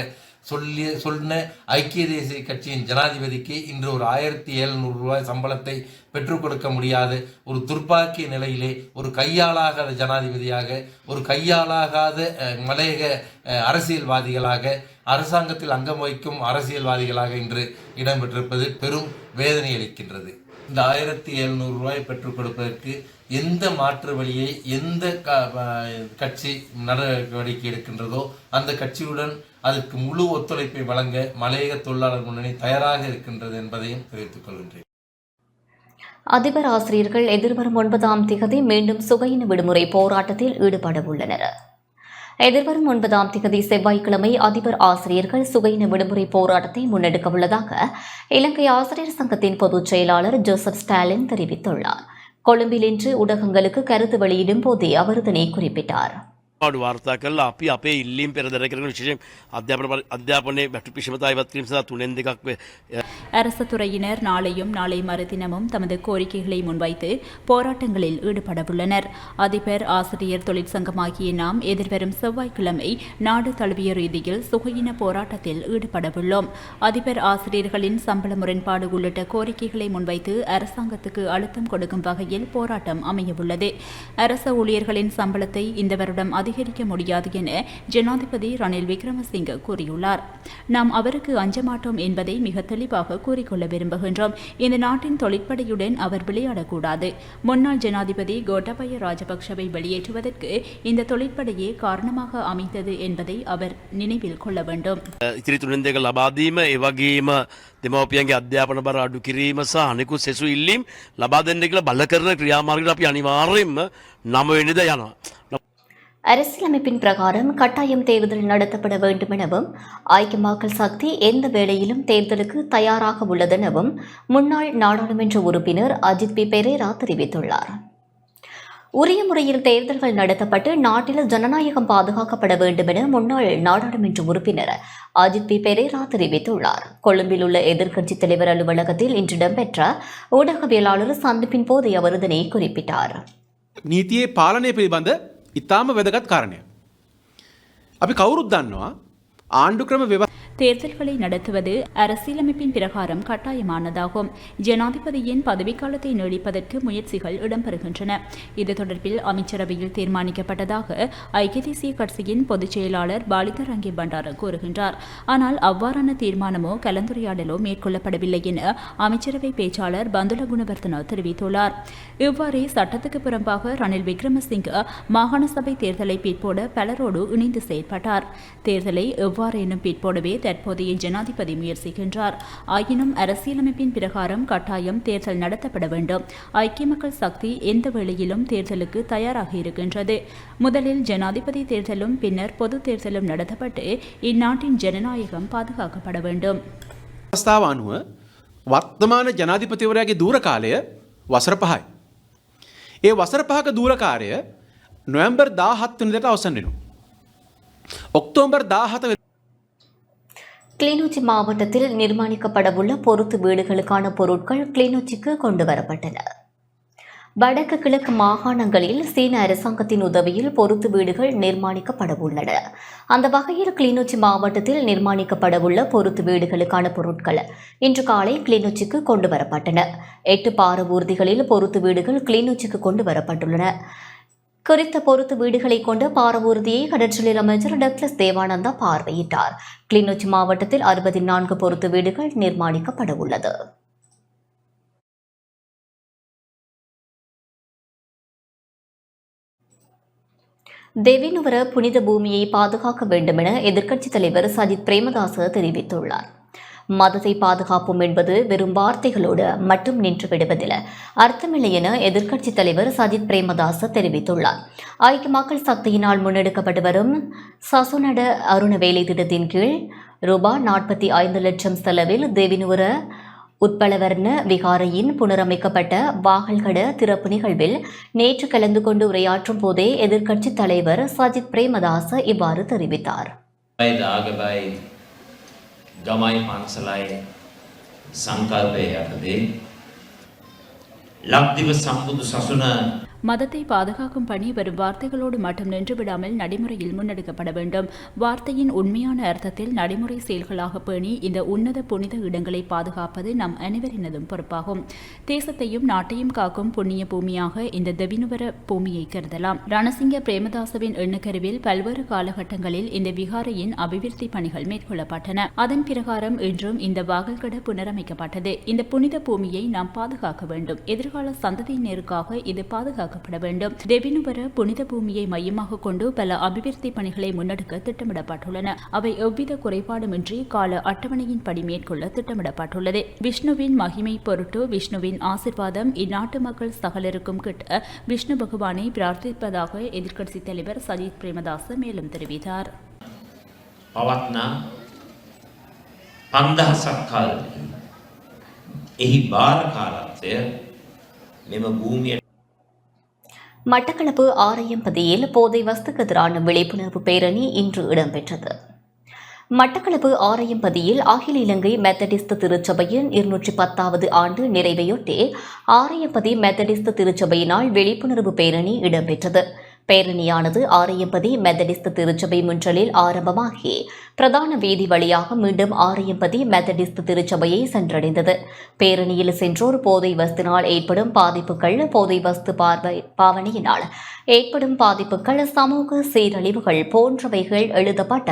சொன்ன ஐக்கிய தேசிய கட்சியின் ஜனாதிபதிக்கு இன்று ஒரு 1700 ரூபாய் சம்பளத்தை பெற்றுக் கொடுக்க முடியாத ஒரு துர்ப்பாக்கிய நிலையிலே ஒரு கையாளாகாத ஜனாதிபதியாக, ஒரு கையாளாகாத மலையக அரசியல்வாதிகளாக, அரசாங்கத்தில் அங்கம் வகிக்கும் அரசியல்வாதிகளாக இன்று இடம்பெற்றிருப்பது பெரும் வேதனை அளிக்கின்றது. இந்த 1700 ரூபாய் பெற்றுக் கொடுப்பதற்கு எந்த மாற்று வழியை எந்த கட்சி நடவடிக்கை எடுக்கின்றதோ அந்த கட்சியுடன் அதற்கு முழு ஒத்துழைப்பை வழங்க மலையக தொழிலாளர் முன்னணி தயாராக இருக்கின்றது என்பதையும் தெரிவித்துக் கொள்கின்றேன். அதிபர் ஆசிரியர்கள் எதிர்வரும் 9ஆம் திகதி மீண்டும் சுகையின விடுமுறை போராட்டத்தில் ஈடுபட உள்ளனர். எதிர்வரும் 9ஆம் திகதி செவ்வாய்க்கிழமை அதிபர் ஆசிரியர்கள் சுகையின விடுமுறை போராட்டத்தை முன்னெடுக்க உள்ளதாக இலங்கை ஆசிரியர் சங்கத்தின் பொதுச் செயலாளர் ஜோசப் ஸ்டாலின் தெரிவித்துள்ளார். கொழும்பில் இன்று ஊடகங்களுக்கு கருத்து வெளியிடும் போதே அவர் இதனை குறிப்பிட்டார். වාර්තා කළා අපි අපේ ඉල්ලීම් පෙරදර කරන විශේෂයෙන් අධ්‍යාපනයේ බැටු ක්ෂමතා ඉවත් කිරීම සඳහා 3න් 2ක් அரசு துறையினர் நாளையும் நாளை மறுதினமும் தமது கோரிக்கைகளை முன்வைத்து போராட்டங்களில் ஈடுபடவுள்ளனர். அதிபர் ஆசிரியர் தொழிற்சங்கமாகிய நாம் எதிர்வரும் செவ்வாய்க்கிழமை நாடு தழுவிய ரீதியில் சுகையின போராட்டத்தில் ஈடுபடவுள்ளோம். அதிபர் ஆசிரியர்களின் சம்பள முரண்பாடு உள்ளிட்ட கோரிக்கைகளை முன்வைத்து அரசாங்கத்துக்கு அழுத்தம் கொடுக்கும் வகையில் போராட்டம் அமையவுள்ளது. அரசு ஊழியர்களின் சம்பளத்தை இந்த வருடம் அதிகரிக்க முடியாது என ஜனாதிபதி ரணில் விக்ரமசிங்க கூறியுள்ளார். நாம் அவருக்கு அஞ்ச மாட்டோம் என்பதை மிக தெளிவாக கூறிக்கொள்ள விரும்புகின்றோம். இந்த நாட்டின் தொழிற்படையுடன் அவர் விளையாடக்கூடாது. முன்னாள் ஜனாதிபதி கோட்டாபய ராஜபக்ஷவை வெளியேற்றுவதற்கு இந்த தொழிற்படையே காரணமாக அமைந்தது என்பதை அவர் நினைவில் கொள்ள வேண்டும். ඉතිරි 3න් 2 ලබා දීම, ඒ වගේම දෙමව්පියන්ගේ අධ්‍යාපන බර අඩු කිරීම සහ අනෙකුත් සෙසු ඉල්ලීම් ලබා දෙන්න කියලා බල කරන ක්‍රියාමාර්ගයට අපි අනිවාර්යයෙන්ම 9 වෙනිදා යනවා. அரசியலமைப்பின் பிரகாரம் கட்டாயம் தேர்தல் நடத்தப்பட வேண்டும் எனவும் ஐக்கிய மக்கள் சக்தி எந்த வேளையிலும் தேர்தலுக்கு தயாராக உள்ளதெனவும் முன்னாள் நாடாளுமன்ற உறுப்பினர் அஜித் பி பெரேரா தெரிவித்துள்ளார். உரிய முறையில் தேர்தல்கள் நடத்தப்பட்டு நாட்டில் ஜனநாயகம் பாதுகாக்கப்பட வேண்டும் என முன்னாள் நாடாளுமன்ற உறுப்பினர் அஜித் பி பெரேரா தெரிவித்துள்ளார். கொழும்பில் உள்ள எதிர்க்கட்சித் தலைவர் அலுவலகத்தில் இன்று இடம்பெற்ற ஊடகவியலாளர் சந்திப்பின் போது அவர் இதனை குறிப்பிட்டார். නීතියේ පාලනය පිළිබඳ ඉතාම වැදගත් කාරණයක්. අපි කවුරුත් දන්නවා ආණ්ඩුක්‍රම தேர்தல்களை நடத்துவது அரசியலமைப்பின் பிரகாரம் கட்டாயமானதாகும். ஜனாதிபதியின் பதவிக்காலத்தை நீடிப்பதற்கு முயற்சிகள் இடம்பெறுகின்றன. இது தொடர்பில் அமைச்சரவையில் தீர்மானிக்கப்பட்டதாக ஐக்கிய தேசிய கட்சியின் பொதுச் செயலாளர் பாலித ரங்கே பண்டார கூறுகின்றார். ஆனால் அவ்வாறான தீர்மானமோ கலந்துரையாடலோ மேற்கொள்ளப்படவில்லை என அமைச்சரவை பேச்சாளர் பந்துல குணவர்த்தன தெரிவித்துள்ளார். இவ்வாறே சட்டத்துக்கு புறம்பாக ரணில் விக்ரமசிங்க மாகாண சபை தேர்தலை பிற்போட பலரோடு இணைந்து செயற்பட்டார். தேர்தலை எவ்வாறேனும் பிற்போடவே தற்போதைய ஜனாதிபதி முயற்சிக்கின்றார். ஆயினும் அரசியலமைப்பின் பிரகாரம் கட்டாயம் தேர்தல் நடத்தப்பட வேண்டும். ஐக்கிய மக்கள் சக்தி எந்த வேளையிலும் தேர்தலுக்கு தயாராக இருக்கின்றது. முதலில் ஜனாதிபதி தேர்தலும் பின்னர் பொது தேர்தலும் நடத்தப்பட்டு இந்நாட்டின் ஜனநாயகம் பாதுகாக்கப்பட வேண்டும். අවස්ථාව අනුව වර්තමාන ජනාධිපතිවරයාගේ දූර කාලය වසර 5යි. ඒ වසර 5ක දූර කාර්යය නොවැම්බර් 17 වෙනිදාට අවසන් වෙනවා. ඔක්තෝබර් 17 கிளிநொச்சி மாவட்டத்தில் நிர்மாணிக்கப்படவுள்ள பொருத்து வீடுகளுக்கான பொருட்கள் கிளிநொச்சிக்கு கொண்டுவரப்பட்டன. வடக்கு கிழக்கு மாகாணங்களில் சீன அரசாங்கத்தின் உதவியில் பொருத்து வீடுகள் நிர்மாணிக்கப்படவுள்ளன. அந்த வகையில் கிளிநொச்சி மாவட்டத்தில் நிர்மாணிக்கப்படவுள்ள பொருத்து வீடுகளுக்கான பொருட்கள் இன்று காலை கிளிநொச்சிக்கு கொண்டுவரப்பட்டன. 8 பாரவூர்திகளில் பொருத்து வீடுகள் கிளிநொச்சிக்கு கொண்டுவரப்பட்டுள்ளன. குறித்த பொருத்து வீடுகளை கொண்ட பாரவூர்தியை கடற்றொழில் அமைச்சர் டக்ளஸ் தேவானந்தா பார்வையிட்டார். கிளிநொச்சி மாவட்டத்தில் 64 பொருத்து வீடுகள் நிர்மாணிக்கப்பட உள்ளது. தெவினுவர புனித பூமியை பாதுகாக்க வேண்டும் என எதிர்க்கட்சித் தலைவர் சஜித் பிரேமதாச தெரிவித்துள்ளார். மதத்தை பாதுகாப்போம் என்பது வெறும் வார்த்தைகளோடு மட்டும் நின்று விடுவதில் அர்த்தமில்லை என எதிர்க்கட்சித் தலைவர் சஜித் பிரேமதாச தெரிவித்துள்ளார். ஐக்கிய மக்கள் சக்தியினால் முன்னெடுக்கப்பட்டு வரும் சசுநட அருண வேலை திட்டத்தின் கீழ் ரூபாய் 45 லட்சம் செலவில் தெவினுவர உட்பளவர்ண விகாரையின் புனரமைக்கப்பட்ட வாகல்கட திறப்பு நிகழ்வில் நேற்று கலந்து கொண்டு உரையாற்றும் போதே எதிர்க்கட்சித் தலைவர் சஜித் பிரேமதாச இவ்வாறு தெரிவித்தார். ගමයි පන්සලයි සංකල්පය යටතේ ලක්දිව සම්බුදු සසුන மதத்தை பாதுகாக்கும் பணி வரும் வார்த்தைகளோடு மட்டும் நின்றுவிடாமல் நடைமுறையில் முன்னெடுக்கப்பட வேண்டும். வார்த்தையின் உண்மையான அர்த்தத்தில் நடைமுறை செயல்களாக பேணி இந்த உன்னத புனித இடங்களை பாதுகாப்பது நம் அனைவரினதும் பொறுப்பாகும். தேசத்தையும் நாட்டையும் காக்கும் புண்ணிய பூமியாக இந்த தெவினுவர பூமியை கருதலாம். ரணசிங்க பிரேமதாசவின் எண்ணுக்கருவில் பல்வேறு காலகட்டங்களில் இந்த விகாரையின் அபிவிருத்தி பணிகள் மேற்கொள்ளப்பட்டன. அதன் பிரகாரம் இன்றும் இந்த வாகல்கட புனரமைக்கப்பட்டது. இந்த புனித பூமியை நாம் பாதுகாக்க வேண்டும். எதிர்கால சந்ததியினருக்காக இது பாதுகாக்கப்பட வேண்டும். தெவினுவர புனித பூமியை மையமாக கொண்டு பல அபிவிருத்தி பணிகளை முன்னெடுக்க திட்டமிடப்பட்டுள்ளன. அவை எவ்வித குறைபாடுமின்றி கால அட்டவணையின்படி மேற்கொள்ள திட்டமிடப்பட்டுள்ளது. விஷ்ணுவின் மகிமை பொருட்டு விஷ்ணுவின் ஆசிர்வாதம் இந்நாட்டு மக்கள் சகலருக்கும் கிட்ட விஷ்ணு பகவானை பிரார்த்திப்பதாக எதிர்க்கட்சித் தலைவர் சஜித் பிரேமதாச மேலும் தெரிவித்தார். පවත්නා 5000ක් කාල එහි බාරකාරත්වය මෙම භූමිය மட்டக்களப்பு ஆரையம்பதியில் போதை வஸ்துக்கு எதிரான விழிப்புணர்வு பேரணி இன்று இடம்பெற்றது. மட்டக்களப்பு ஆரையம்பதியில் அகில இலங்கை மெத்தடிஸ்ட் திருச்சபையின் 210வது ஆண்டு நிறைவையொட்டி ஆரையம்பதி மெத்தடிஸ்ட் திருச்சபையினால் விழிப்புணர்வு பேரணி இடம்பெற்றது. பேரணியானது ஆரையம்பதி மெத்தடிஸ்ட் திருச்சபை முன்றலில் ஆரம்பமாகி பிரதான வீதி வழியாக மீண்டும் ஆரையம்பதி மெத்தடிஸ்ட் திருச்சபையை சென்றடைந்தது. பேரணியில் சென்றோர் போதை வஸ்தினால் ஏற்படும் பாதிப்புகள், போதை வஸ்து பாவனையினால் ஏற்படும் பாதிப்புகள், சமூக சீரழிவுகள் போன்றவைகள் எழுதப்பட்ட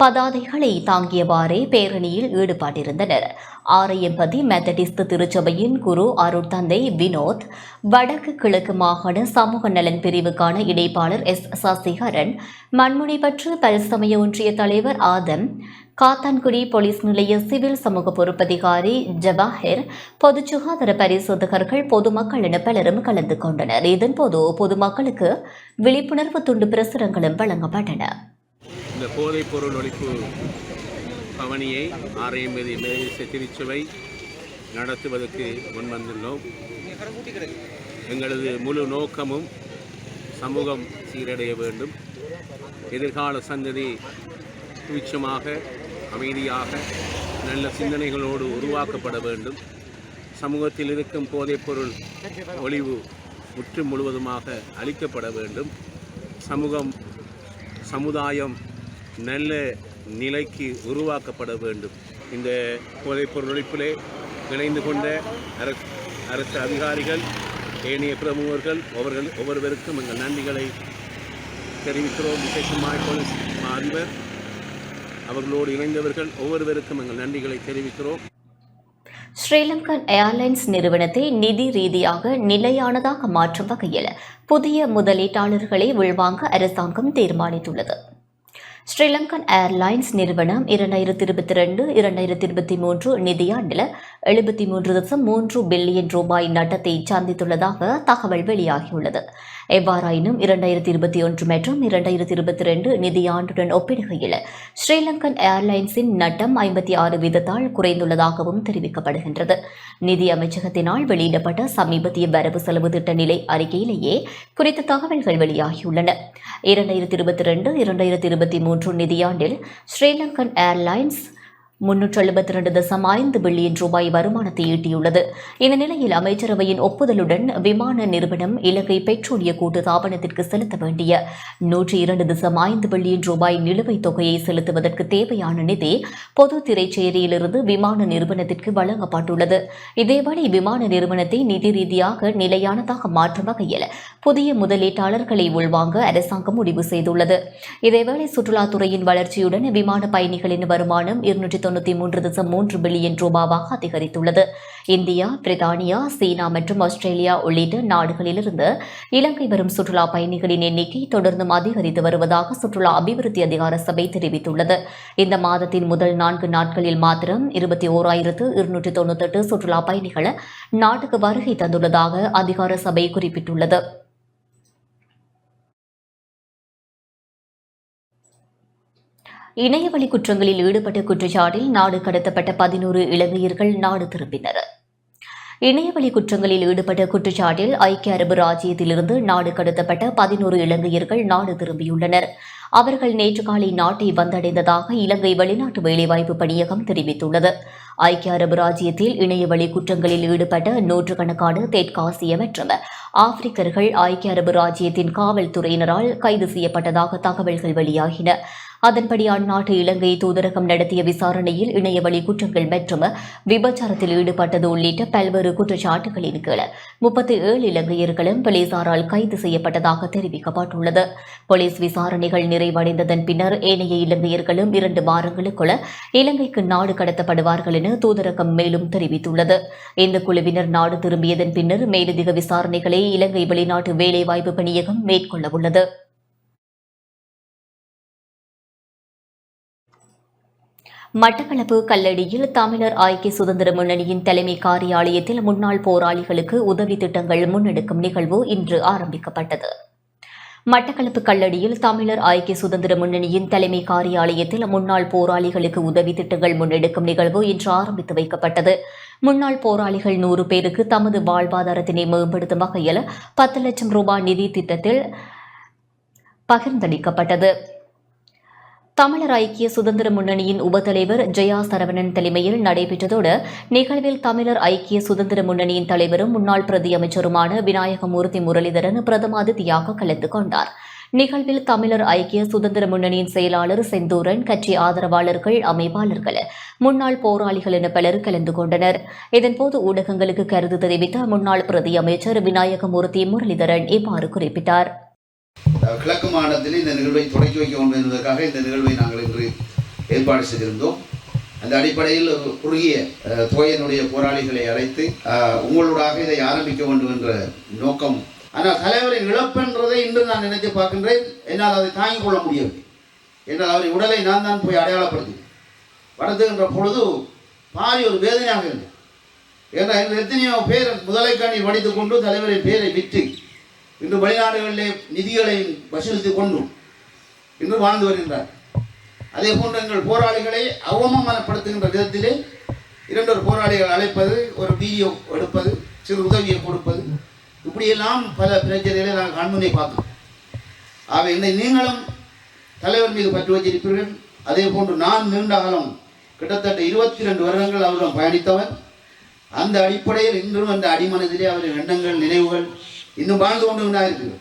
பதாதைகளை தாங்கியவாறே பேரணியில் ஈடுபட்டிருந்தனர். ஆரையம்பதி மெத்தடிஸ்ட் திருச்சபையின் குரு அருட்தந்தை வினோத், வடக்கு கிழக்கு மாகாண சமூக நலன் பிரிவுக்கான இணைப்பாளர் எஸ் சசிகரன், மண்முனைப்பற்று பல்சமய ஒன்றிய தலைவர் ஆதம், காத்தான்குடி போலீஸ் நிலைய சிவில் சமூக பொறுப்பதிகாரி ஜவாஹிர், பொது சுகாதார பரிசோதகர்கள், பொதுமக்கள் என பலரும் கலந்து கொண்டனர். இதன்போது பொதுமக்களுக்கு விழிப்புணர்வு துண்டு பிரசுரங்களும் வழங்கப்பட்டன. இந்த போதைப் பொருள் ஒழிப்பு பவனியை ஆரையம்பதி மெத்தடிஸ்ட் திருச்சபை நடத்துவதற்கு முன்வந்துள்ளோம். எங்களது முழு நோக்கமும் சமூகம் சீரடைய வேண்டும், எதிர்கால சந்ததி சுவிட்சமாக அமைதியாக நல்ல சிந்தனைகளோடு உருவாக்கப்பட வேண்டும். சமூகத்தில் இருக்கும் போதைப்பொருள் ஒழிவு முற்று முழுவதுமாக அளிக்கப்பட வேண்டும். சமுதாயம் நல்ல நிலைக்கு உருவாக்கப்பட வேண்டும். இந்த போதைப்பொருள் ஒழிப்பிலே இணைந்து கொண்ட அரசு அதிகாரிகள், ஏனைய பிரமுகர்கள் ஒவ்வொருவருக்கும் எங்கள் நன்றிகளை தெரிவிக்கிறோம். விசேஷமாக போலீஸ் அதிபர் அவர்களோடு இணைந்தவர்கள் ஒவ்வொருவருக்கும் எங்கள் நன்றிகளை தெரிவிக்கிறோம். ஸ்ரீலங்கன் ஏர்லைன்ஸ் நிறுவனத்தை நிதி ரீதியாக நிலையானதாக மாற்றும் வகையில் புதிய முதலீட்டாளர்களை உள்வாங்க அரசாங்கம் தீர்மானித்துள்ளது. ஸ்ரீலங்கன் ஏர்லைன்ஸ் நிறுவனம் 2022-2023 நிதியாண்டில் 73.3 பில்லியன் ரூபாய் நட்டத்தை சந்தித்துள்ளதாக தகவல் வெளியாகியுள்ளது. எவ்வாறாயினும் 2021 மற்றும் 2022 நிதியாண்டுடன் ஒப்பிடுகையில் ஸ்ரீலங்கன் ஏர்லைன்ஸின் நட்டம் 56% குறைந்துள்ளதாகவும் தெரிவிக்கப்படுகின்றது. நிதி அமைச்சகத்தினால் வெளியிடப்பட்ட சமீபத்திய வரவு செலவு திட்ட நிலை அறிக்கையிலேயே குறித்த தகவல்கள் வெளியாகியுள்ளன. 2022-2023 நிதியாண்டில் ஸ்ரீலங்கன் ஏர்லைன்ஸ் 372.5 பில்லியன் ரூபாய் வருமானத்தை ஈட்டியுள்ளது. இந்த நிலையில் அமைச்சரவையின் ஒப்புதலுடன் விமான நிறுவனம் இலங்கை பெட்ரோலிய கூட்டு தாபனத்திற்கு செலுத்த வேண்டிய 102.5 பில்லியன் ரூபாய் நிலுவைத் தொகையை செலுத்துவதற்கு தேவையான நிதி பொது திரைச்சேரியிலிருந்து விமான நிறுவனத்திற்கு வழங்கப்பட்டுள்ளது. இதேவேளை விமான நிறுவனத்தை நிதி ரீதியாக நிலையானதாக மாற்றும் வகையில் புதிய முதலீட்டாளர்களை உள்வாங்க அரசாங்கம் முடிவு செய்துள்ளது. இதேவேளை சுற்றுலாத்துறையின் வளர்ச்சியுடன் விமான பயணிகளின் வருமானம் 293.3 பில்லியன் ரூபாவாக அதிகரித்துள்ளது. இந்தியா, பிரித்தானியா, சீனா மற்றும் ஆஸ்திரேலியா உள்ளிட்ட நாடுகளிலிருந்து இலங்கை வரும் சுற்றுலா பயணிகளின் எண்ணிக்கை தொடர்ந்தும் அதிகரித்து வருவதாக சுற்றுலா அபிவிருத்தி அதிகார சபை தெரிவித்துள்ளது. இந்த மாதத்தின் முதல் 4 நாட்களில் மாத்திரம் 21,298 சுற்றுலா பயணிகள் நாட்டுக்கு வருகை தந்துள்ளதாக அதிகார சபை குறிப்பிட்டுள்ளது. இணையவழி குற்றங்களில் ஈடுபட்ட குற்றச்சாட்டில் நாடு கடத்தப்பட்ட 11 இலங்கையர்கள் நாடு திரும்பினர். இணையவழி குற்றங்களில் ஈடுபட்ட குற்றச்சாட்டில் ஐக்கிய அரபு ராஜ்யத்திலிருந்து நாடு கடத்தப்பட்ட 11 இலங்கையர்கள் நாடு திரும்பியுள்ளனர். அவர்கள் நேற்று காலை நாட்டை வந்தடைந்ததாக இலங்கை வெளிநாட்டு வேலைவாய்ப்பு பணியகம் தெரிவித்துள்ளது. ஐக்கிய அரபு ராஜ்யத்தில் இணையவழி குற்றங்களில் ஈடுபட்ட நூற்றுக்கணக்கான தெற்காசிய மற்றும் ஆப்பிரிக்கர்கள் ஐக்கிய அரபு ராஜ்யத்தின் காவல்துறையினரால் கைது செய்யப்பட்டதாக தகவல்கள் வெளியாகின. அதன்படி அந்நாட்டு இலங்கை தூதரகம் நடத்திய விசாரணையில் இணையவழி குற்றங்கள் மற்றும் விபச்சாரத்தில் ஈடுபட்டது உள்ளிட்ட பல்வேறு குற்றச்சாட்டுகளின் கீழ் 37 இலங்கையர்களும் போலீசாரால் கைது செய்யப்பட்டதாக தெரிவிக்கப்பட்டுள்ளது. போலீஸ் விசாரணைகள் நிறைவடைந்ததன் பின்னர் ஏனைய இலங்கையர்களும் 2 வாரங்களுக்குள் இலங்கைக்கு நாடு கடத்தப்படுவார்கள் என தூதரகம் மேலும் தெரிவித்துள்ளது. இந்த குழுவினர் நாடு திரும்பியதன் பின்னர் மேலதிக விசாரணைகளை இலங்கை வெளிநாட்டு வேலைவாய்ப்பு பணியகம் மேற்கொள்ளவுள்ளது. மட்டக்களப்பு கல்லடியில் தமிழர் ஐக்கிய சுதந்திர முன்னணியின் தலைமை காரியாலயத்தில் முன்னாள் போராளிகளுக்கு உதவி திட்டங்கள் முன்னெடுக்கும் நிகழ்வு இன்று ஆரம்பிக்கப்பட்டது. மட்டக்களப்பு கல்லடியில் தமிழர் ஐக்கிய சுதந்திர முன்னணியின் தலைமை காரியாலயத்தில் முன்னாள் போராளிகளுக்கு உதவி திட்டங்கள் முன்னெடுக்கும் நிகழ்வு இன்று ஆரம்பித்து வைக்கப்பட்டது. முன்னாள் போராளிகள் 100 பேருக்கு தமது வாழ்வாதாரத்தினை மேம்படுத்தும் வகையில் 10 லட்சம் ரூபாய் நிதி திட்டத்தில் பகிர்ந்தளிக்கப்பட்டது. தமிழர் ஐக்கிய சுதந்திர முன்னணியின் உபத்தலைவர் ஜெயா சரவணன் தலைமையில் நடைபெற்றதோடு நிகழ்வில் தமிழர் ஐக்கிய சுதந்திர முன்னணியின் தலைவரும் முன்னாள் பிரதி அமைச்சருமான விநாயகமூர்த்தி முரளிதரன் பிரதம அதிதியாக கலந்து கொண்டார். நிகழ்வில் தமிழர் ஐக்கிய சுதந்திர முன்னணியின் செயலாளர் செந்தூரன், கட்சி ஆதரவாளர்கள், அமைப்பாளர்கள், முன்னாள் போராளிகள் என பலர் கலந்து கொண்டனர். இதன்போது ஊடகங்களுக்கு கருத்து தெரிவித்த முன்னாள் பிரதி அமைச்சர் விநாயகமூர்த்தி முரளிதரன் இவ்வாறு குறிப்பிட்டார். கிழக்கு மாநிலத்தில் இந்த நிகழ்வை தொடக்கி வைக்க வேண்டும் என்பதற்காக இந்த நிகழ்வை நாங்கள் இன்று ஏற்பாடு செய்திருந்தோம். அந்த அடிப்படையில் குறுகிய தொகையினுடைய போராளிகளை அழைத்து உங்களூடாக இதை ஆரம்பிக்க வேண்டும் என்ற நோக்கம். ஆனால் தலைவரின் இழப்பென்றதை இன்று நான் நினைத்து பார்க்கின்றேன். என்னால் அதை தாங்கிக் கொள்ள முடியவில்லை. என்றால் அவரின் உடலை நான் தான் போய் அடையாளப்படுத்தி படுத்துகின்ற பொழுது பாரி ஒரு வேதனையாக இருந்தது. ஏன்னா எத்தனையோ பேர் முதலைக்காணி படித்துக் கொண்டு தலைவரின் பேரை விற்று இன்று வெளிநாடுகளிலே நிதிகளை வசூலித்துக் கொண்டும் இன்று வாழ்ந்து வருகின்றார். அதே போன்று எங்கள் போராளிகளை அவமானப்படுத்துகின்ற விதத்திலே 2 போராளிகள் அழைப்பது, ஒரு வீடியோ எடுப்பது, சிறு உதவியை கொடுப்பது, இப்படியெல்லாம் பல பிரச்சனைகளை நாங்கள் கண்முனை பார்த்தோம். ஆக இன்னை நீங்களும் தலைவர் மீது பற்று வச்சிருப்பீர்கள். அதே போன்று நான் நீண்ட காலம் கிட்டத்தட்ட 22 வருடங்கள் அவரிடம் பயணித்தவர். அந்த அடிப்படையில் இன்றும் அந்த அடிமனதிலே அவரின் எண்ணங்கள், நினைவுகள் இன்னும் வாழ்ந்து கொண்டு இருக்கிறது.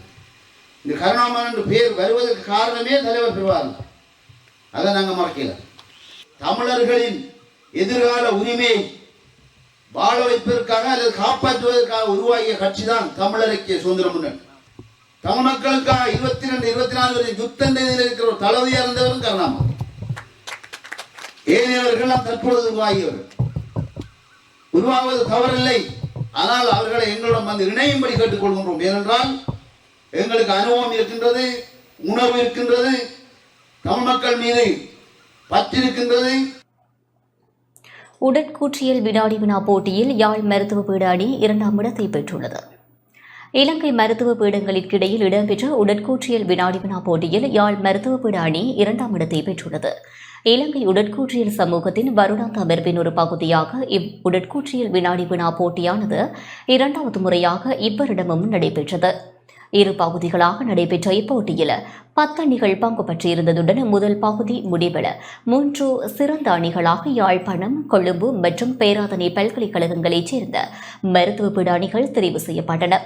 இந்த கருணாமன் என்று பேர் வருவதற்கு காரணமே தலைவர் பெறுவார். அதை நாங்கள் மறக்கல. தமிழர்களின் எதிர்கால உரிமையை வாழ வைப்பதற்காக அல்லது காப்பாற்றுவதற்காக உருவாகிய கட்சி தான் தமிழர் ஐக்கிய சுதந்திர முன்னணி. தமிழ் மக்களுக்காக 22, 24 யுத்தத்தில் இருக்கிற ஒரு தளபதியாக இருந்தவரும் கருணாமன். ஏனையவர்கள் தற்பொழுது உருவாகியவர்கள். உருவாகுவது தவறில்லை. ஆனால் அவர்களை எங்களிடம் வந்து இணையும்படி கேட்டுக்கொள்கின்றோம். ஏனென்றால் எங்களுக்கு அனுபவம் இருக்கின்றது, உணர்வு இருக்கின்றது, தமிழ் மக்கள் மீது பற்றிருக்கின்றது. உடற்கூற்றியல் வினாடி வினா போட்டியில் யாழ் மருத்துவ பீட அணி 2ஆம் இடத்தை பெற்றுள்ளது. இலங்கை மருத்துவ பீடங்களுக்கிடையில் இடம்பெற்ற உடற்கூற்றியல் வினாடி வினா போட்டியில் யாழ் மருத்துவ பீட அணி 2ஆம் இடத்தை பெற்றுள்ளது. இலங்கை உடற்கூற்றியல் சமூகத்தின் வருடாந்த அமர்வின் ஒரு பகுதியாக உடற்கூற்றியல் வினாடி வினா போட்டியானது 2வது முறையாக இவ்வருடமும் நடைபெற்றது. இரு பகுதிகளாக நடைபெற்ற இப்போட்டியில் 10 அணிகள் பங்கு பெற்றிருந்ததுடன் முதல் பகுதி முடிவில் 3 சிறந்த அணிகளாக யாழ்ப்பாணம், கொழும்பு மற்றும் பேராதனை பல்கலைக்கழகங்களைச் சேர்ந்த மருத்துவ பீட அணிகள் தெரிவு செய்யப்பட்டன.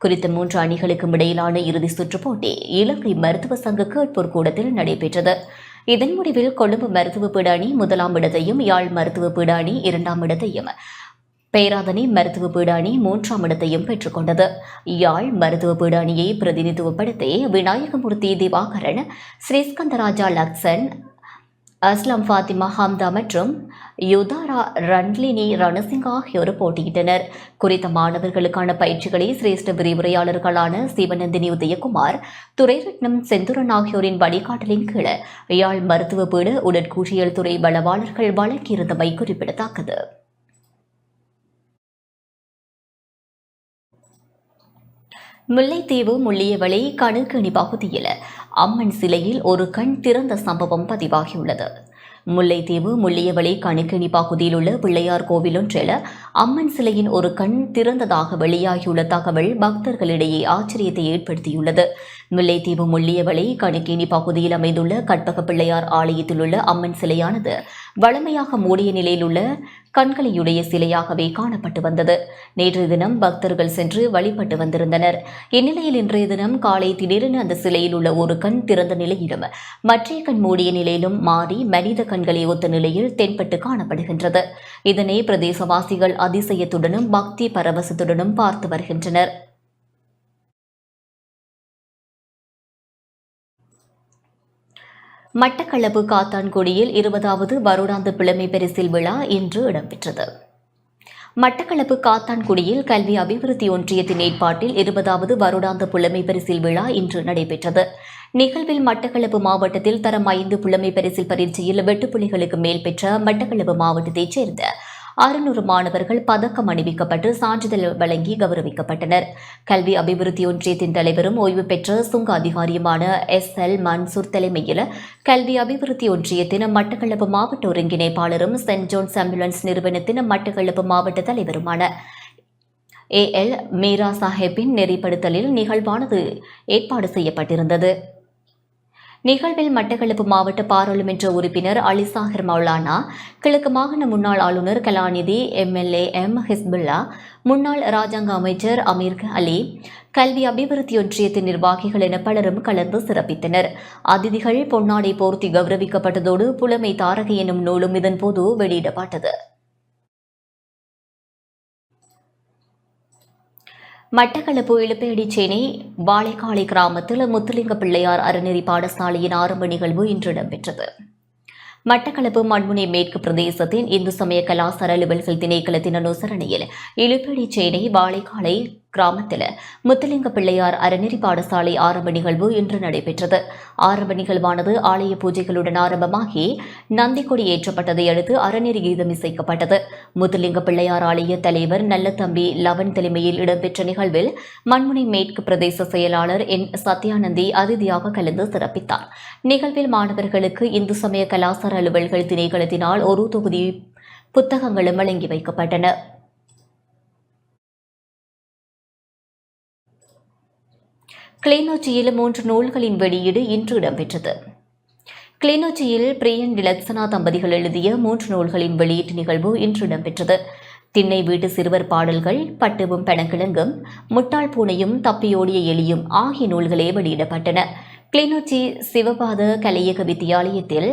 குறித்த 3 அணிகளுக்கும் இடையிலான இறுதி சுற்றுப் போட்டி இலங்கை மருத்துவ சங்க கேட்போர் கூடத்தில் நடைபெற்றது. இதன் முடிவில் கொழும்பு மருத்துவ பீட அணி 1ஆம் இடத்தையும், யாழ் மருத்துவ பீட அணி 2ஆம் இடத்தையும், பேராதனை மருத்துவ பீட அணி 3ஆம் இடத்தையும் பெற்றுக் கொண்டது. யாழ் மருத்துவ பீட அணியை பிரதிநிதித்துவப்படுத்தி விநாயகமூர்த்தி திவாகரன், ஸ்ரீஸ்கந்தராஜா லக்சன், அஸ்லாம் ஃபாத்திமா ஹம்தா மற்றும் யுதாரா ரன்லினி ரணசிங் ஆகியோர் போட்டியிட்டனர். குறித்த மாணவர்களுக்கான பயிற்சிகளை சிரேஷ்ட விரிவுரையாளர்களான சிவநந்தினி உதயகுமார், துரைரட்னம் செந்துரன் ஆகியோரின் வழிகாட்டலின் கீழ் யாழ் மருத்துவ பீட உடற்கூறியல் துறை வளவாளர்கள் வழங்கியிருந்தமை குறிப்பிடத்தக்கது. முல்லைத்தீவு முள்ளியவளை கணுக்கணி பகுதியில் அம்மன் சிலையில் ஒரு கண் திறந்த சம்பவம் பதிவாகியுள்ளது. முல்லைத்தீவு முள்ளியவளை கணுக்கணி பகுதியில் உள்ள பிள்ளையார் கோவில் ஒன்றில் அம்மன் சிலையின் ஒரு கண் திறந்ததாக வெளியாகியுள்ள தகவல் பக்தர்களிடையே ஆச்சரியத்தை ஏற்படுத்தியுள்ளது. முல்லைத்தீவு முள்ளியவளை கணுக்கேணி பகுதியில் அமைந்துள்ள கற்பக பிள்ளையார் ஆலயத்தில் உள்ள அம்மன் சிலையானது வழமையாக மூடிய நிலையில் உள்ள கண்களையுடைய சிலையாகவே காணப்பட்டு வந்தது. நேற்றைய தினம் பக்தர்கள் சென்று வழிபட்டு வந்திருந்தனர். இந்நிலையில் இன்றைய தினம் காலை திடீரென அந்த சிலையில் உள்ள ஒரு கண் திறந்த நிலையிலும் மற்றைய கண் மூடிய நிலையிலும் மாறி மனித கண்களை ஒத்த நிலையில் தென்பட்டு காணப்படுகின்றது. இதனை பிரதேசவாசிகள் அதிசயத்துடனும் பக்தி பரவசத்துடனும் பார்த்து வருகின்றனர். மட்டக்களப்பு காத்தான்குடியில் 20வது வருடாந்த பிள்ளைமை பரிசில் விழா இன்று இடம்பெற்றது. மட்டக்களப்பு காத்தான்குடியில் கல்வி அபிவிருத்தி ஒன்றியத்தின் ஏற்பாட்டில் 20வது வருடாந்த புலமை பரிசில் விழா இன்று நடைபெற்றது. நிகழ்வில் மட்டக்களப்பு மாவட்டத்தில் தரம் 5 புலமை பரிசில் பரீட்சையில் வெட்டுப்புள்ளிகளுக்கு மேல் பெற்ற மட்டக்களப்பு மாவட்டத்தைச் சேர்ந்த 600 மாணவர்கள் பதக்கம் அணிவிக்கப்பட்டு சான்றிதழ் வழங்கி கௌரவிக்கப்பட்டனர். கல்வி அபிவிருத்தி ஒன்றியத்தின் தலைவரும் ஓய்வு பெற்ற சுங்க அதிகாரியுமான SL மன்சூர் தலைமையில் கல்வி அபிவிருத்தி ஒன்றியத்தின் மட்டக்களப்பு மாவட்ட ஒருங்கிணைப்பாளரும் சென்ட் ஜோன்ஸ் ஆம்புலன்ஸ் நிறுவனத்தின் மட்டக்களப்பு மாவட்ட தலைவருமான AL மீரா சாஹிப்பின் நெறிப்படுத்தலில் நிகழ்வானது ஏற்பாடு செய்யப்பட்டிருந்தது. நிகழ்வில் மட்டக்களப்பு மாவட்ட பாராளுமன்ற உறுப்பினர் அலிசாஹிர் மௌலானா, கிழக்கு மாகாண முன்னாள் ஆளுநர் கலாநிதி MLA M ஹிஸ்புல்லா, முன்னாள் ராஜாங்க அமைச்சர் அமீர் அலி, கல்வி அபிவிருத்தி ஒன்றியத்தின் நிர்வாகிகள் என பலரும் கலந்து சிறப்பித்தனர். அதிதிகள் பொன்னாடை போர்த்தி கௌரவிக்கப்பட்டதோடு புலமை தாரகை எனும் நூலும் இதன்போது வெளியிடப்பட்டது. மட்டக்களப்பு இழுப்பேடிச்சேனை வாழைக்காலை கிராமத்தில் முத்துலிங்க பிள்ளையார் அறநெறி பாடசாலையின் ஆரம்ப நிகழ்வு இன்று இடம்பெற்றது. மட்டக்களப்பு மண்முனை மேற்கு பிரதேசத்தின் இந்து சமய கலாசார அலுவல்கள் திணைக்களத்தின் அனுசரணையில் இழுப்பேடிச்சேனை வாழைக்காலை கிராமத்தில் முத்துலிங்க பிள்ளையார் அறநெறி பாடசாலை ஆரம்ப நிகழ்வு இன்று நடைபெற்றது. ஆரம்ப நிகழ்வானது ஆலய பூஜைகளுடன் ஆரம்பமாகி நந்திக்கொடி ஏற்றப்பட்டதை அடுத்து அறநெறி கீதம் இசைக்கப்பட்டது. முத்துலிங்க பிள்ளையார் ஆலய தலைவர் நல்லதம்பி லவன் தலைமையில் இடம்பெற்ற நிகழ்வில் மண்முனை மேற்கு பிரதேச செயலாளர் N சத்யானந்தி அதிதியாக கலந்து சிறப்பித்தார். நிகழ்வில் மாணவர்களுக்கு இந்து சமய கலாசார அலுவல்கள் திணைக்களத்தினால் ஒரு தொகுதி புத்தகங்களும் வழங்கி வைக்கப்பட்டன. கிளிநொச்சியில் 3 நூல்களின் வெளியீடு இன்று இடம்பெற்றது. கிளிநொச்சியில் பிரியன் டிலக்சனா தம்பதிகள் எழுதிய 3 நூல்களின் வெளியீட்டு நிகழ்வு இன்று இடம்பெற்றது. திண்ணை வீட்டு சிறுவர் பாடல்கள், பட்டுவும் பெணக்கிழங்கும், முட்டாள் பூனையும் தப்பியோடிய எலியும் ஆகிய நூல்களே வெளியிடப்பட்டன. கிளிநொச்சி சிவபாத கலையக வித்தியாலயத்தில்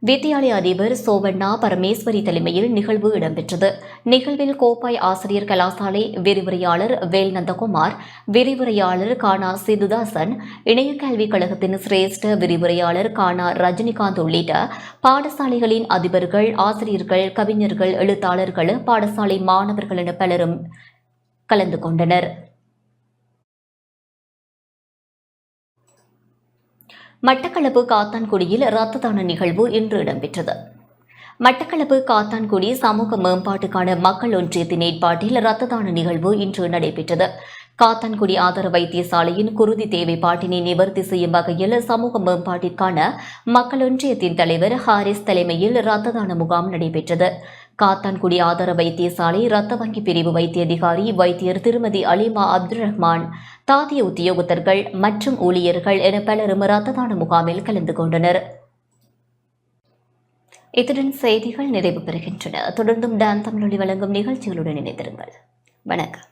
வித்தியாலய அதிபர் சோவண்ணா பரமேஸ்வரி தலைமையில் நிகழ்வு இடம்பெற்றது. நிகழ்வில் கோப்பாய் ஆசிரியர் கலாசாலை விரிவுரையாளர் வேல் நந்தகுமார், விரிவுரையாளர் கானா சிதுதாசன், இணைய கல்விக் கழகத்தின் சிரேஷ்ட விரிவுரையாளர் கானா ரஜினிகாந்த் உள்ளிட்ட பாடசாலைகளின் அதிபர்கள், ஆசிரியர்கள், கவிஞர்கள், எழுத்தாளர்கள், பாடசாலை மாணவர்கள் என பலரும் கலந்து கொண்டனர். மட்டக்களப்பு காத்தான்குடியில் இரத்த தான நிகழ்வு இன்று இடம்பெற்றது. மட்டக்களப்பு காத்தான்குடி சமூக மேம்பாட்டுக்கான மக்கள் ஒன்றியத்தின் ஏற்பாட்டில் இரத்த தான நிகழ்வு இன்று நடைபெற்றது. காத்தான்குடி ஆதார வைத்தியசாலையின் குருதி தேவைப்பாட்டினை நிவர்த்தி செய்யும் வகையில் சமூக மேம்பாட்டிற்கான மக்கள் ஒன்றியத்தின் தலைவர் ஹாரிஸ் தலைமையில் இரத்த தான முகாம் நடைபெற்றது. காத்தான்குடி ஆதார வைத்தியசாலை இரத்த வங்கி பிரிவு வைத்திய அதிகாரி வைத்தியர் திருமதி அலிமா அப்துல் ரஹ்மான், தாதிய உத்தியோகத்தர்கள் மற்றும் ஊழியர்கள் என பலரும் இரத்த தான முகாமில் கலந்து கொண்டனர். இத்துடன் செய்திகள் நிறைவு பெறுகின்றன. தொடர்ந்தும் டான் தமிழொலி வழங்கும் நிகழ்ச்சிகளுடன் இணைந்திருங்கள். வணக்கம்.